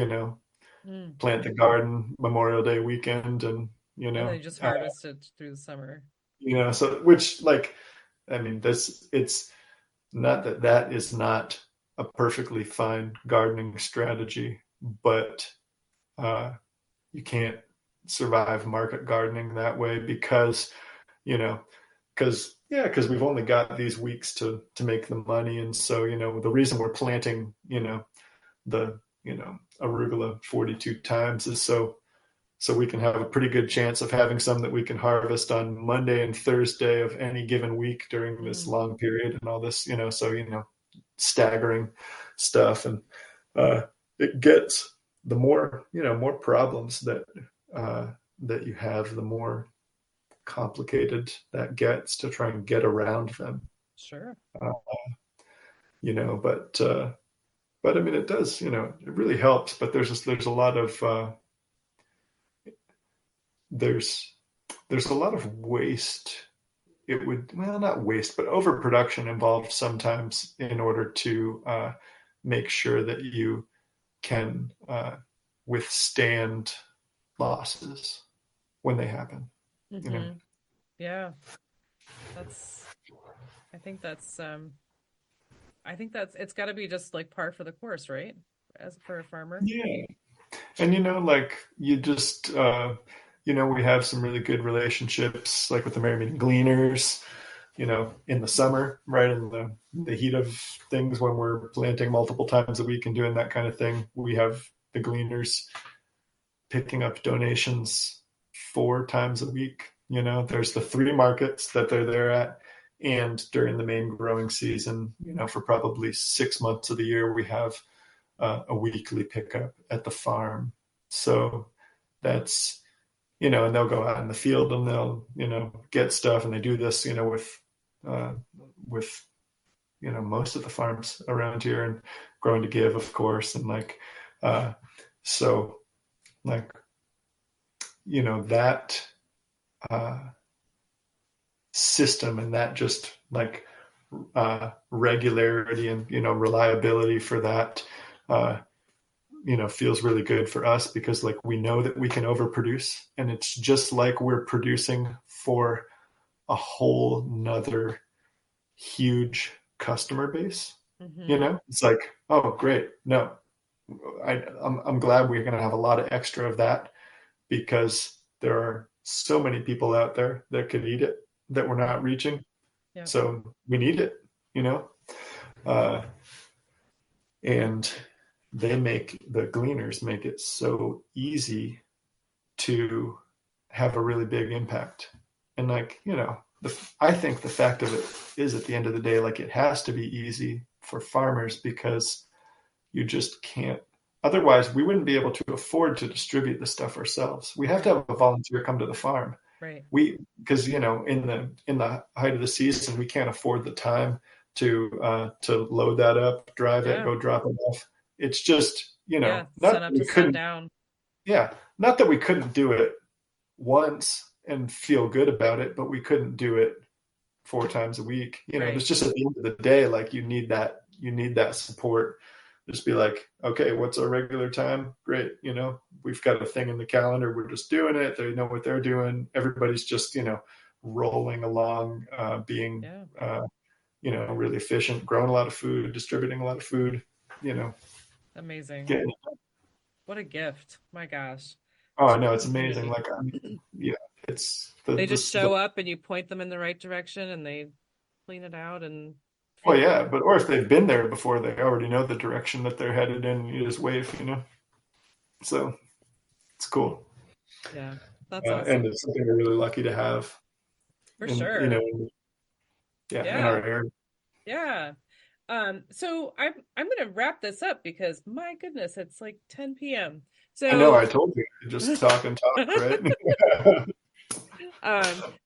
plant the garden Memorial Day weekend and, And then you just harvest it through the summer. So which like, I mean, it's not that is not a perfectly fine gardening strategy, but you can't survive market gardening that way because we've only got these weeks to make the money. And so, the reason we're planting, the, arugula 42 times is so we can have a pretty good chance of having some that we can harvest on Monday and Thursday of any given week during this long period and all this, staggering stuff. And it gets the more, more problems that you have, the more complicated that gets to try and get around them. Sure. But I mean, it does, it really helps, but there's a lot of, there's a lot of waste. It would, well, not waste, but overproduction involved sometimes in order to make sure that you can withstand losses when they happen. Yeah, I think it's got to be just like par for the course, right? As for a farmer. Yeah. And like you just we have some really good relationships like with the Merrimack Gleaners, in the summer, right, in the heat of things when we're planting multiple times a week and doing that kind of thing. We have the Gleaners picking up donations 4 times a week. There's the 3 markets that they're there at. And during the main growing season, for probably 6 months of the year, we have a weekly pickup at the farm. So that's, and they'll go out in the field and they'll, get stuff. And they do this, with most of the farms around here, and Growing to Give, of course. And like, so like, that system and that just like regularity and reliability for that feels really good for us, because like we know that we can overproduce, and it's just like we're producing for a whole nother huge customer base. It's like, oh great, no, I'm glad we're going to have a lot of extra of that, because there are so many people out there that could eat it that we're not reaching. Yeah. So we need it, and the Gleaners make it so easy to have a really big impact. And like, I think the fact of it is, at the end of the day, like it has to be easy for farmers, because you just can't. Otherwise, we wouldn't be able to afford to distribute the stuff ourselves. We have to have a volunteer come to the farm. Right. Because in the height of the season, we can't afford the time to load that up, drive it, go drop it off. It's just, not sun up to sundown. Yeah, not that we couldn't do it once and feel good about it, but we couldn't do it 4 times a week. Right. It's just at the end of the day, like you need that support. Just be like, okay, what's our regular time? Great. We've got a thing in the calendar. We're just doing it. They know what they're doing. Everybody's just, rolling along, being, really efficient, growing a lot of food, distributing a lot of food, Amazing. getting. What a gift. My gosh. Oh To the no, it's amazing. community. Like yeah, it's They just the show up and you point them in the right direction and they clean it out and well, feed yeah, you. but or if they've been there before, they already know the direction that they're headed in. You just wave, you know. So it's cool, Yeah, that's and awesome. it's something we're really lucky to have For in sure. yeah, in our Yeah. area. Yeah. So I'm gonna wrap this up because my goodness, it's like 10 p.m. I know. I So told you, just talk and talk, right?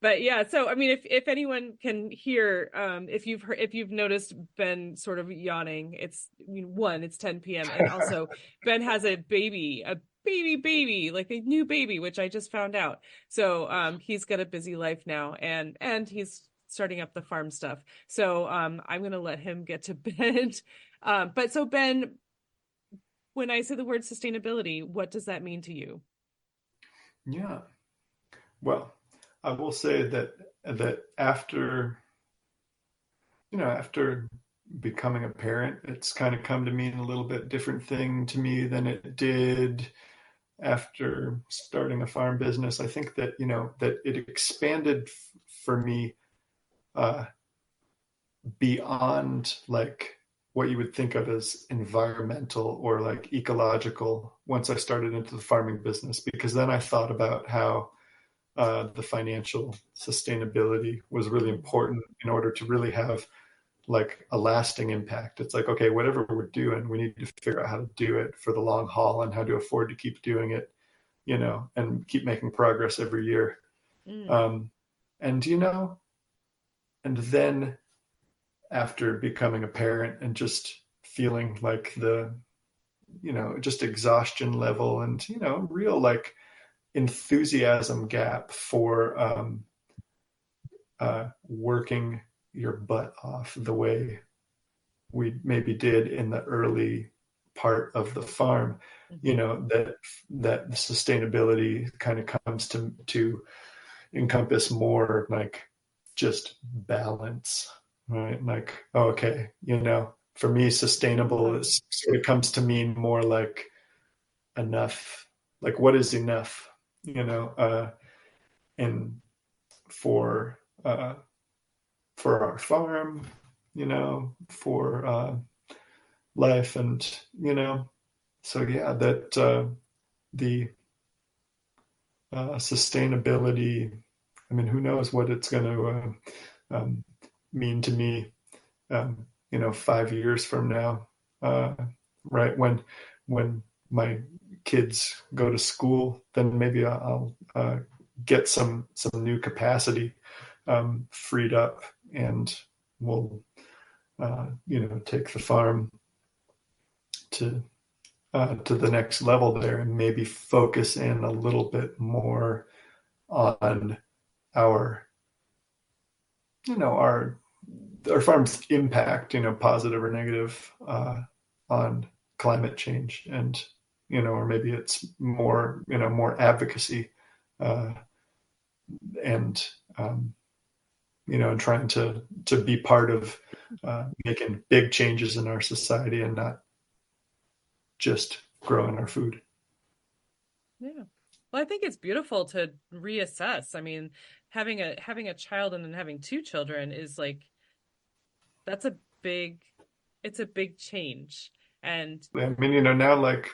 but yeah, so I mean if anyone can hear if you've noticed Ben sort of yawning, it's I mean one, it's 10 p.m. and also Ben has a baby, like a new baby, which I just found out. So he's got a busy life now and he's starting up the farm stuff. So I'm gonna let him get to bed. But so Ben, when I say the word sustainability, what does that mean to you? Yeah. Well, I will say that after after becoming a parent, it's kind of come to mean a little bit different thing to me than it did after starting a farm business. I think that that it expanded for me uh, beyond like what you would think of as environmental or like ecological once I started into the farming business, because then I thought about how the financial sustainability was really important in order to really have like a lasting impact. It's like, okay, whatever we're doing, we need to figure out how to do it for the long haul and how to afford to keep doing it, and keep making progress every year. Mm, Um, and, and then after becoming a parent and just feeling like just exhaustion level and, real like enthusiasm gap for working your butt off the way we maybe did in the early part of the farm, mhm. that the sustainability kind of comes to encompass more like just balance, right? Like, oh, okay, for me, sustainable Yeah. is sort of comes to mean more like enough, like what is enough, and for uh, for our farm, for life, and so yeah, that the sustainability. I mean, who knows what it's going to mean to me, 5 years from now, uh, right? When my kids go to school, then maybe I'll get some new capacity freed up, and we'll take the farm to the next level there, and maybe focus in a little bit more on our our farm's impact, positive or negative, on climate change, and or maybe it's more advocacy, uh, and and trying to be part of making big changes in our society and not just growing our food. Yeah. Well, I think it's beautiful to reassess. I mean, having a child and then having two children is like that's a big it's a big change. And I mean, now like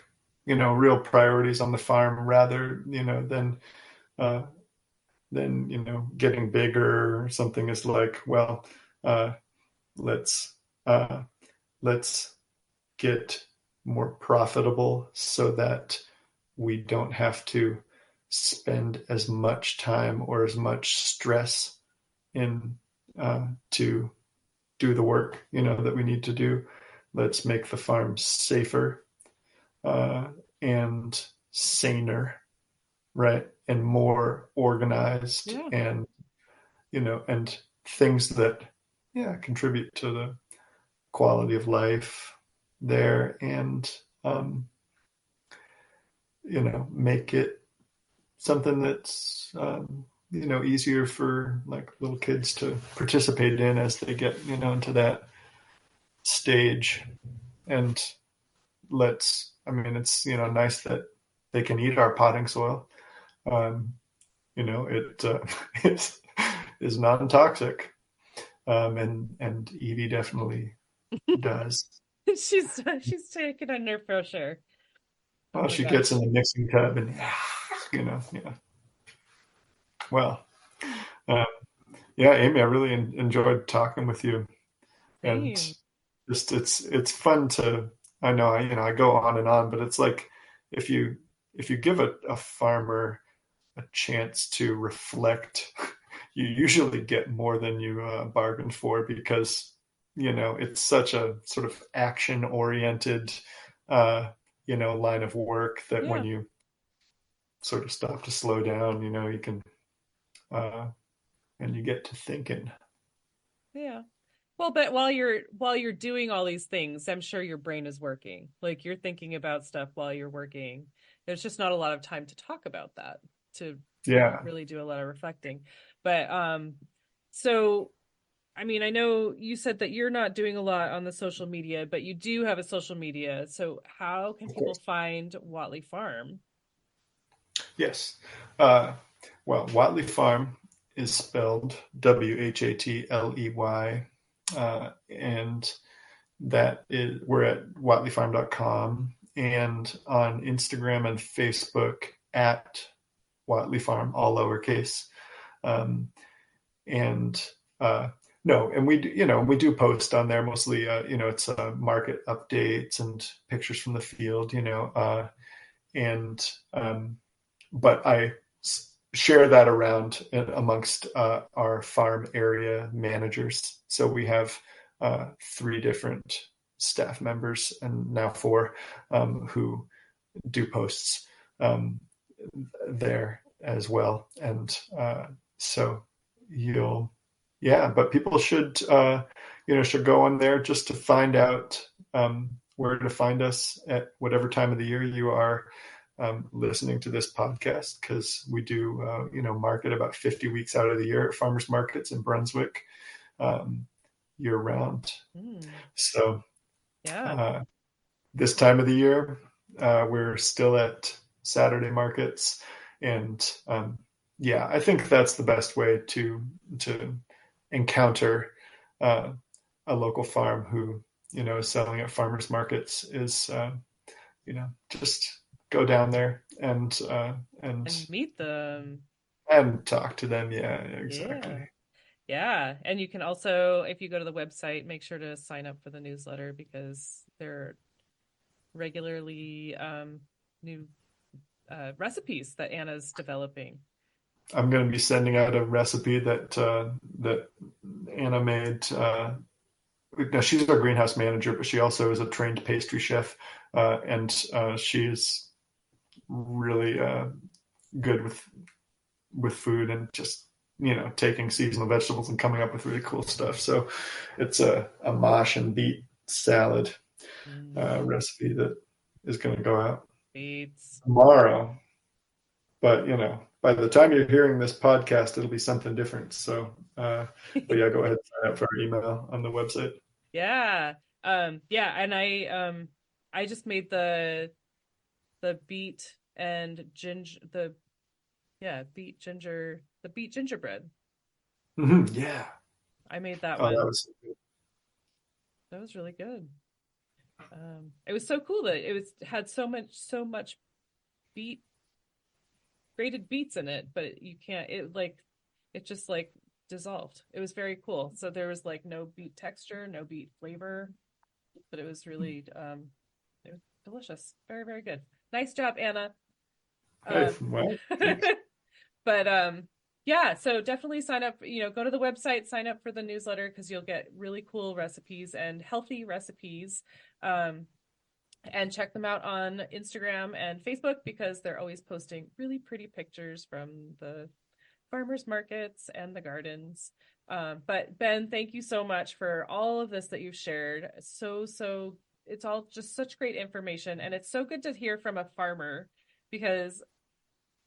real priorities on the farm rather uh, than getting bigger or something is like, well, uh, let's uh, let's get more profitable so that we don't have to spend as much time or as much stress in to do the work that we need to do. Let's make the farm safer and saner, right, and more organized, yeah. and and things that contribute to the quality of life there, and make it something that's easier for like little kids to participate in as they get into that stage. And I mean, it's, nice that they can eat our potting soil. Um, it is, is non-toxic. And Evie definitely does. She's taking a nerve for sure. Oh Well, my she gets in gosh. the mixing tub and, yeah. Well, uh, yeah, Amy, I really enjoyed talking with you, and Same. just it's fun to. I know I go on and on, but it's like if you give a farmer a chance to reflect, you usually get more than you bargained for because it's such a sort of action oriented line of work that when Yeah. you sort of stop to slow down, you can uh, and you get to thinking. Yeah. Well, but while you're doing all these things, I'm sure your brain is working. Like you're thinking about stuff while you're working. There's just not a lot of time to talk about that, to Yeah. really do a lot of reflecting. But so I mean, I know you said that you're not doing a lot on the social media, but you do have a social media. So how can Of people course. find Whatley Farm? Yes. Uh, well, Whatley Farm is spelled Whatley, and we're at whatleyfarm.com and on Instagram and Facebook at Whatley Farm, all lowercase. Um, and no, and we do post on there mostly. It's market updates and pictures from the field. And but I share that around amongst our farm area managers. So we have three different staff members and now four who do posts um, there as well. And so you'll, yeah, but people should go on there just to find out where to find us at whatever time of the year you are listening to this podcast, because we do, market about 50 weeks out of the year at farmers markets in Brunswick year round. Mm, So yeah. uh, this time of the year, we're still at Saturday markets, and yeah, I think that's the best way to encounter uh, a local farm who is selling at farmers markets is just go down there and And meet them. talk to them. Yeah, exactly. Yeah. Yeah. And you can also, if you go to the website, make sure to sign up for the newsletter because there are regularly new recipes that Anna's developing. I'm going to be sending out a recipe that Anna made. Now she's our greenhouse manager, but she also is a trained pastry chef, and she's really good with food and just taking seasonal vegetables and coming up with really cool stuff. So it's a mash and beet salad Mm, recipe that is going to go out beets. tomorrow. But by the time you're hearing this podcast, it'll be something different. So, but yeah, go ahead and sign up for our email on the website. Yeah. Yeah, and I just made the beet and ginger the yeah, beet gingerbread. Yeah. I made that Oh, that one. was so good. That was really good. It was so cool that it was had so much beet grated beets in it, but you can't it just like dissolved. It was very cool. So there was like no beet texture, no beet flavor, but it was really it was delicious. Very, very good. Nice job, Anna. Hey, Um well, thanks. but yeah, so definitely sign up, go to the website, sign up for the newsletter because you'll get really cool recipes and healthy recipes. Um and check them out on Instagram and Facebook because they're always posting really pretty pictures from the farmers markets and the gardens. But Ben, thank you so much for all of this that you've shared. So it's all just such great information, and it's so good to hear from a farmer because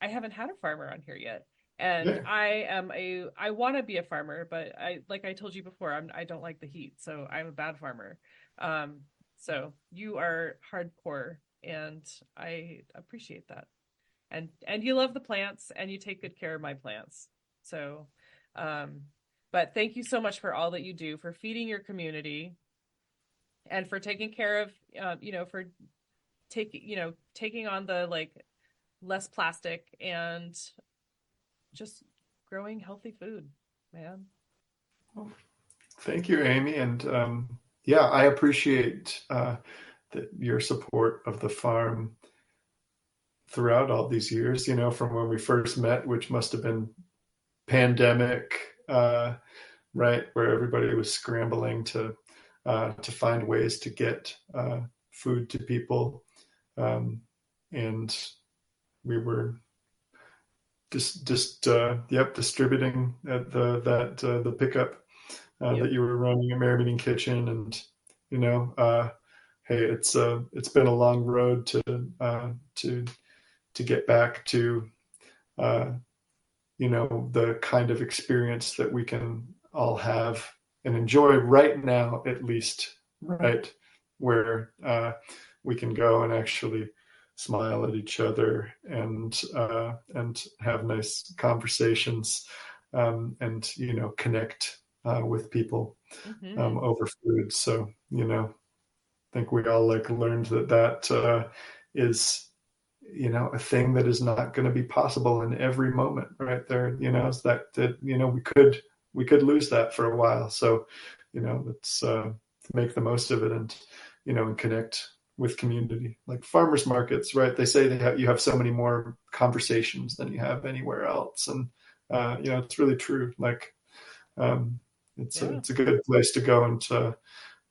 I haven't had a farmer on here yet. And Yeah. I want to be a farmer, but like I told you before, I don't like the heat, so I'm a bad farmer. Um, So you are hardcore, and I appreciate that. And you love the plants, and you take good care of my plants. So, but thank you so much for all that you do, for feeding your community, and for taking care of, for taking on the like less plastic and just growing healthy food, man. Thank you, Amy. And yeah, I appreciate your support of the farm throughout all these years, from when we first met, which must have been pandemic, right, where everybody was scrambling to find ways to get food to people. And we were distributing at the pickup that you were running at Merry Meeting Kitchen. And hey, it's been a long road to get back to the kind of experience that we can all have and enjoy right now, at least, right, where we can go and actually smile at each other and have nice conversations, and connect with people over food. So I think we all learned that is a thing that is not going to be possible in every moment, right there. Is that we could lose that for a while. So let's make the most of it and and connect with community, like farmers markets, right? They say you have so many more conversations than you have anywhere else, and it's really true. It's a good place to go and to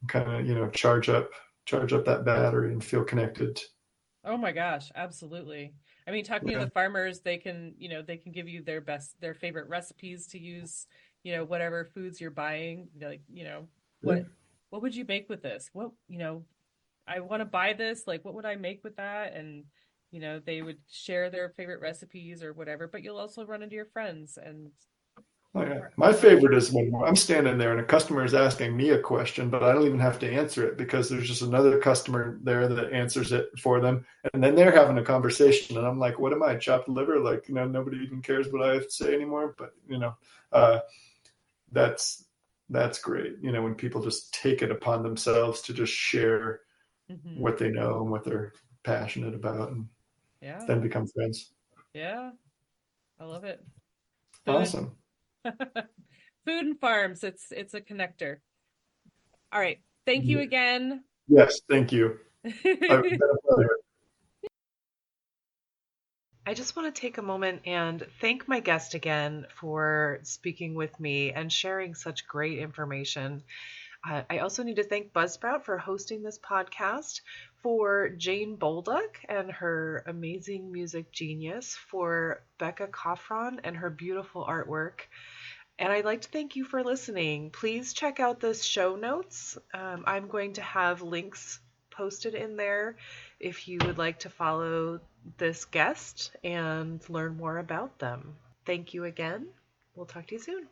kind of charge up that battery and feel connected. Oh my gosh, absolutely. I mean, talking to the farmers, they can give you their favorite recipes to use, whatever foods you're buying. What would you make with this? What, I want to buy this, what would I make with that? And, they would share their favorite recipes or whatever, but you'll also run into your friends. And my favorite is when I'm standing there and a customer is asking me a question, but I don't even have to answer it because there's just another customer there that answers it for them. And then they're having a conversation and I'm like, what am I, chopped liver? Nobody even cares what I have to say anymore. But, that's great. When people just take it upon themselves to just share what they know and what they're passionate about, and then become friends. Yeah. I love it. Awesome. Food and farms, it's a connector. All right, thank you again. Yes, thank you. I just want to take a moment and thank my guest again for speaking with me and sharing such great information. I also need to thank Buzzsprout for hosting this podcast, for Jane Bolduck and her amazing music genius, for Becca Coffron and her beautiful artwork. And I'd like to thank you for listening. Please check out the show notes. I'm going to have links posted in there if you would like to follow this guest and learn more about them. Thank you again. We'll talk to you soon.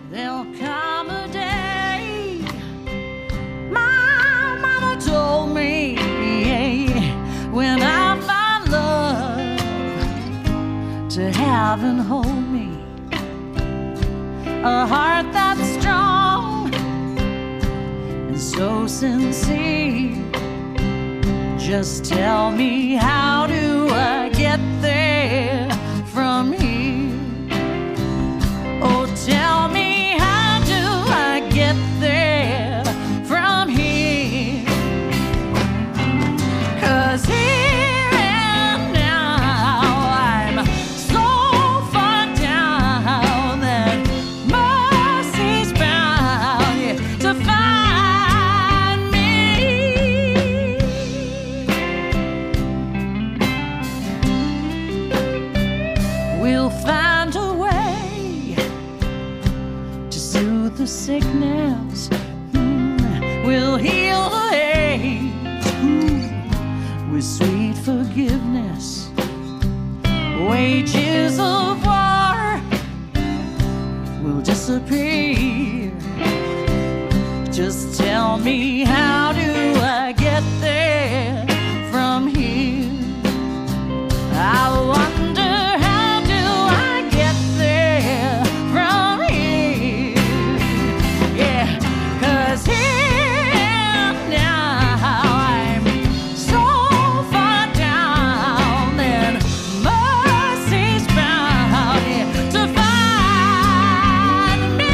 There'll come a day, my mama told me, when I find love to have and hold me, a heart that's strong and so sincere. Just tell me, how do I get there from here? Oh, tell me, get there from here, 'cause here and now I'm so far down that mercy's bound to find me. We'll find a way to soothe the sickness, we'll heal the ache with sweet forgiveness. Wages of war will disappear. Just tell me, how do I get there from here? I wonder, how do I get there from here? Yeah, 'cause here now I'm so far down, and mercy's bound here to find me.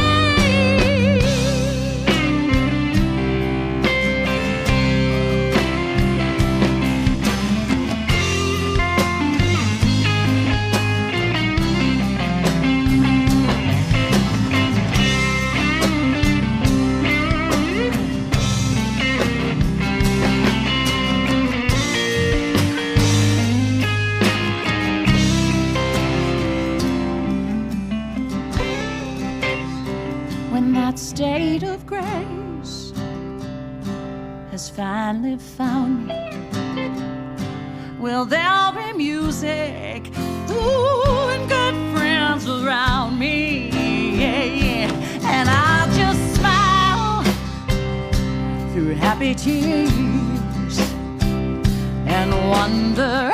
When that state of grace has finally found me, will there be music, ooh, and good friends around me? Yeah, yeah. And I'll just smile through happy tears and wonder,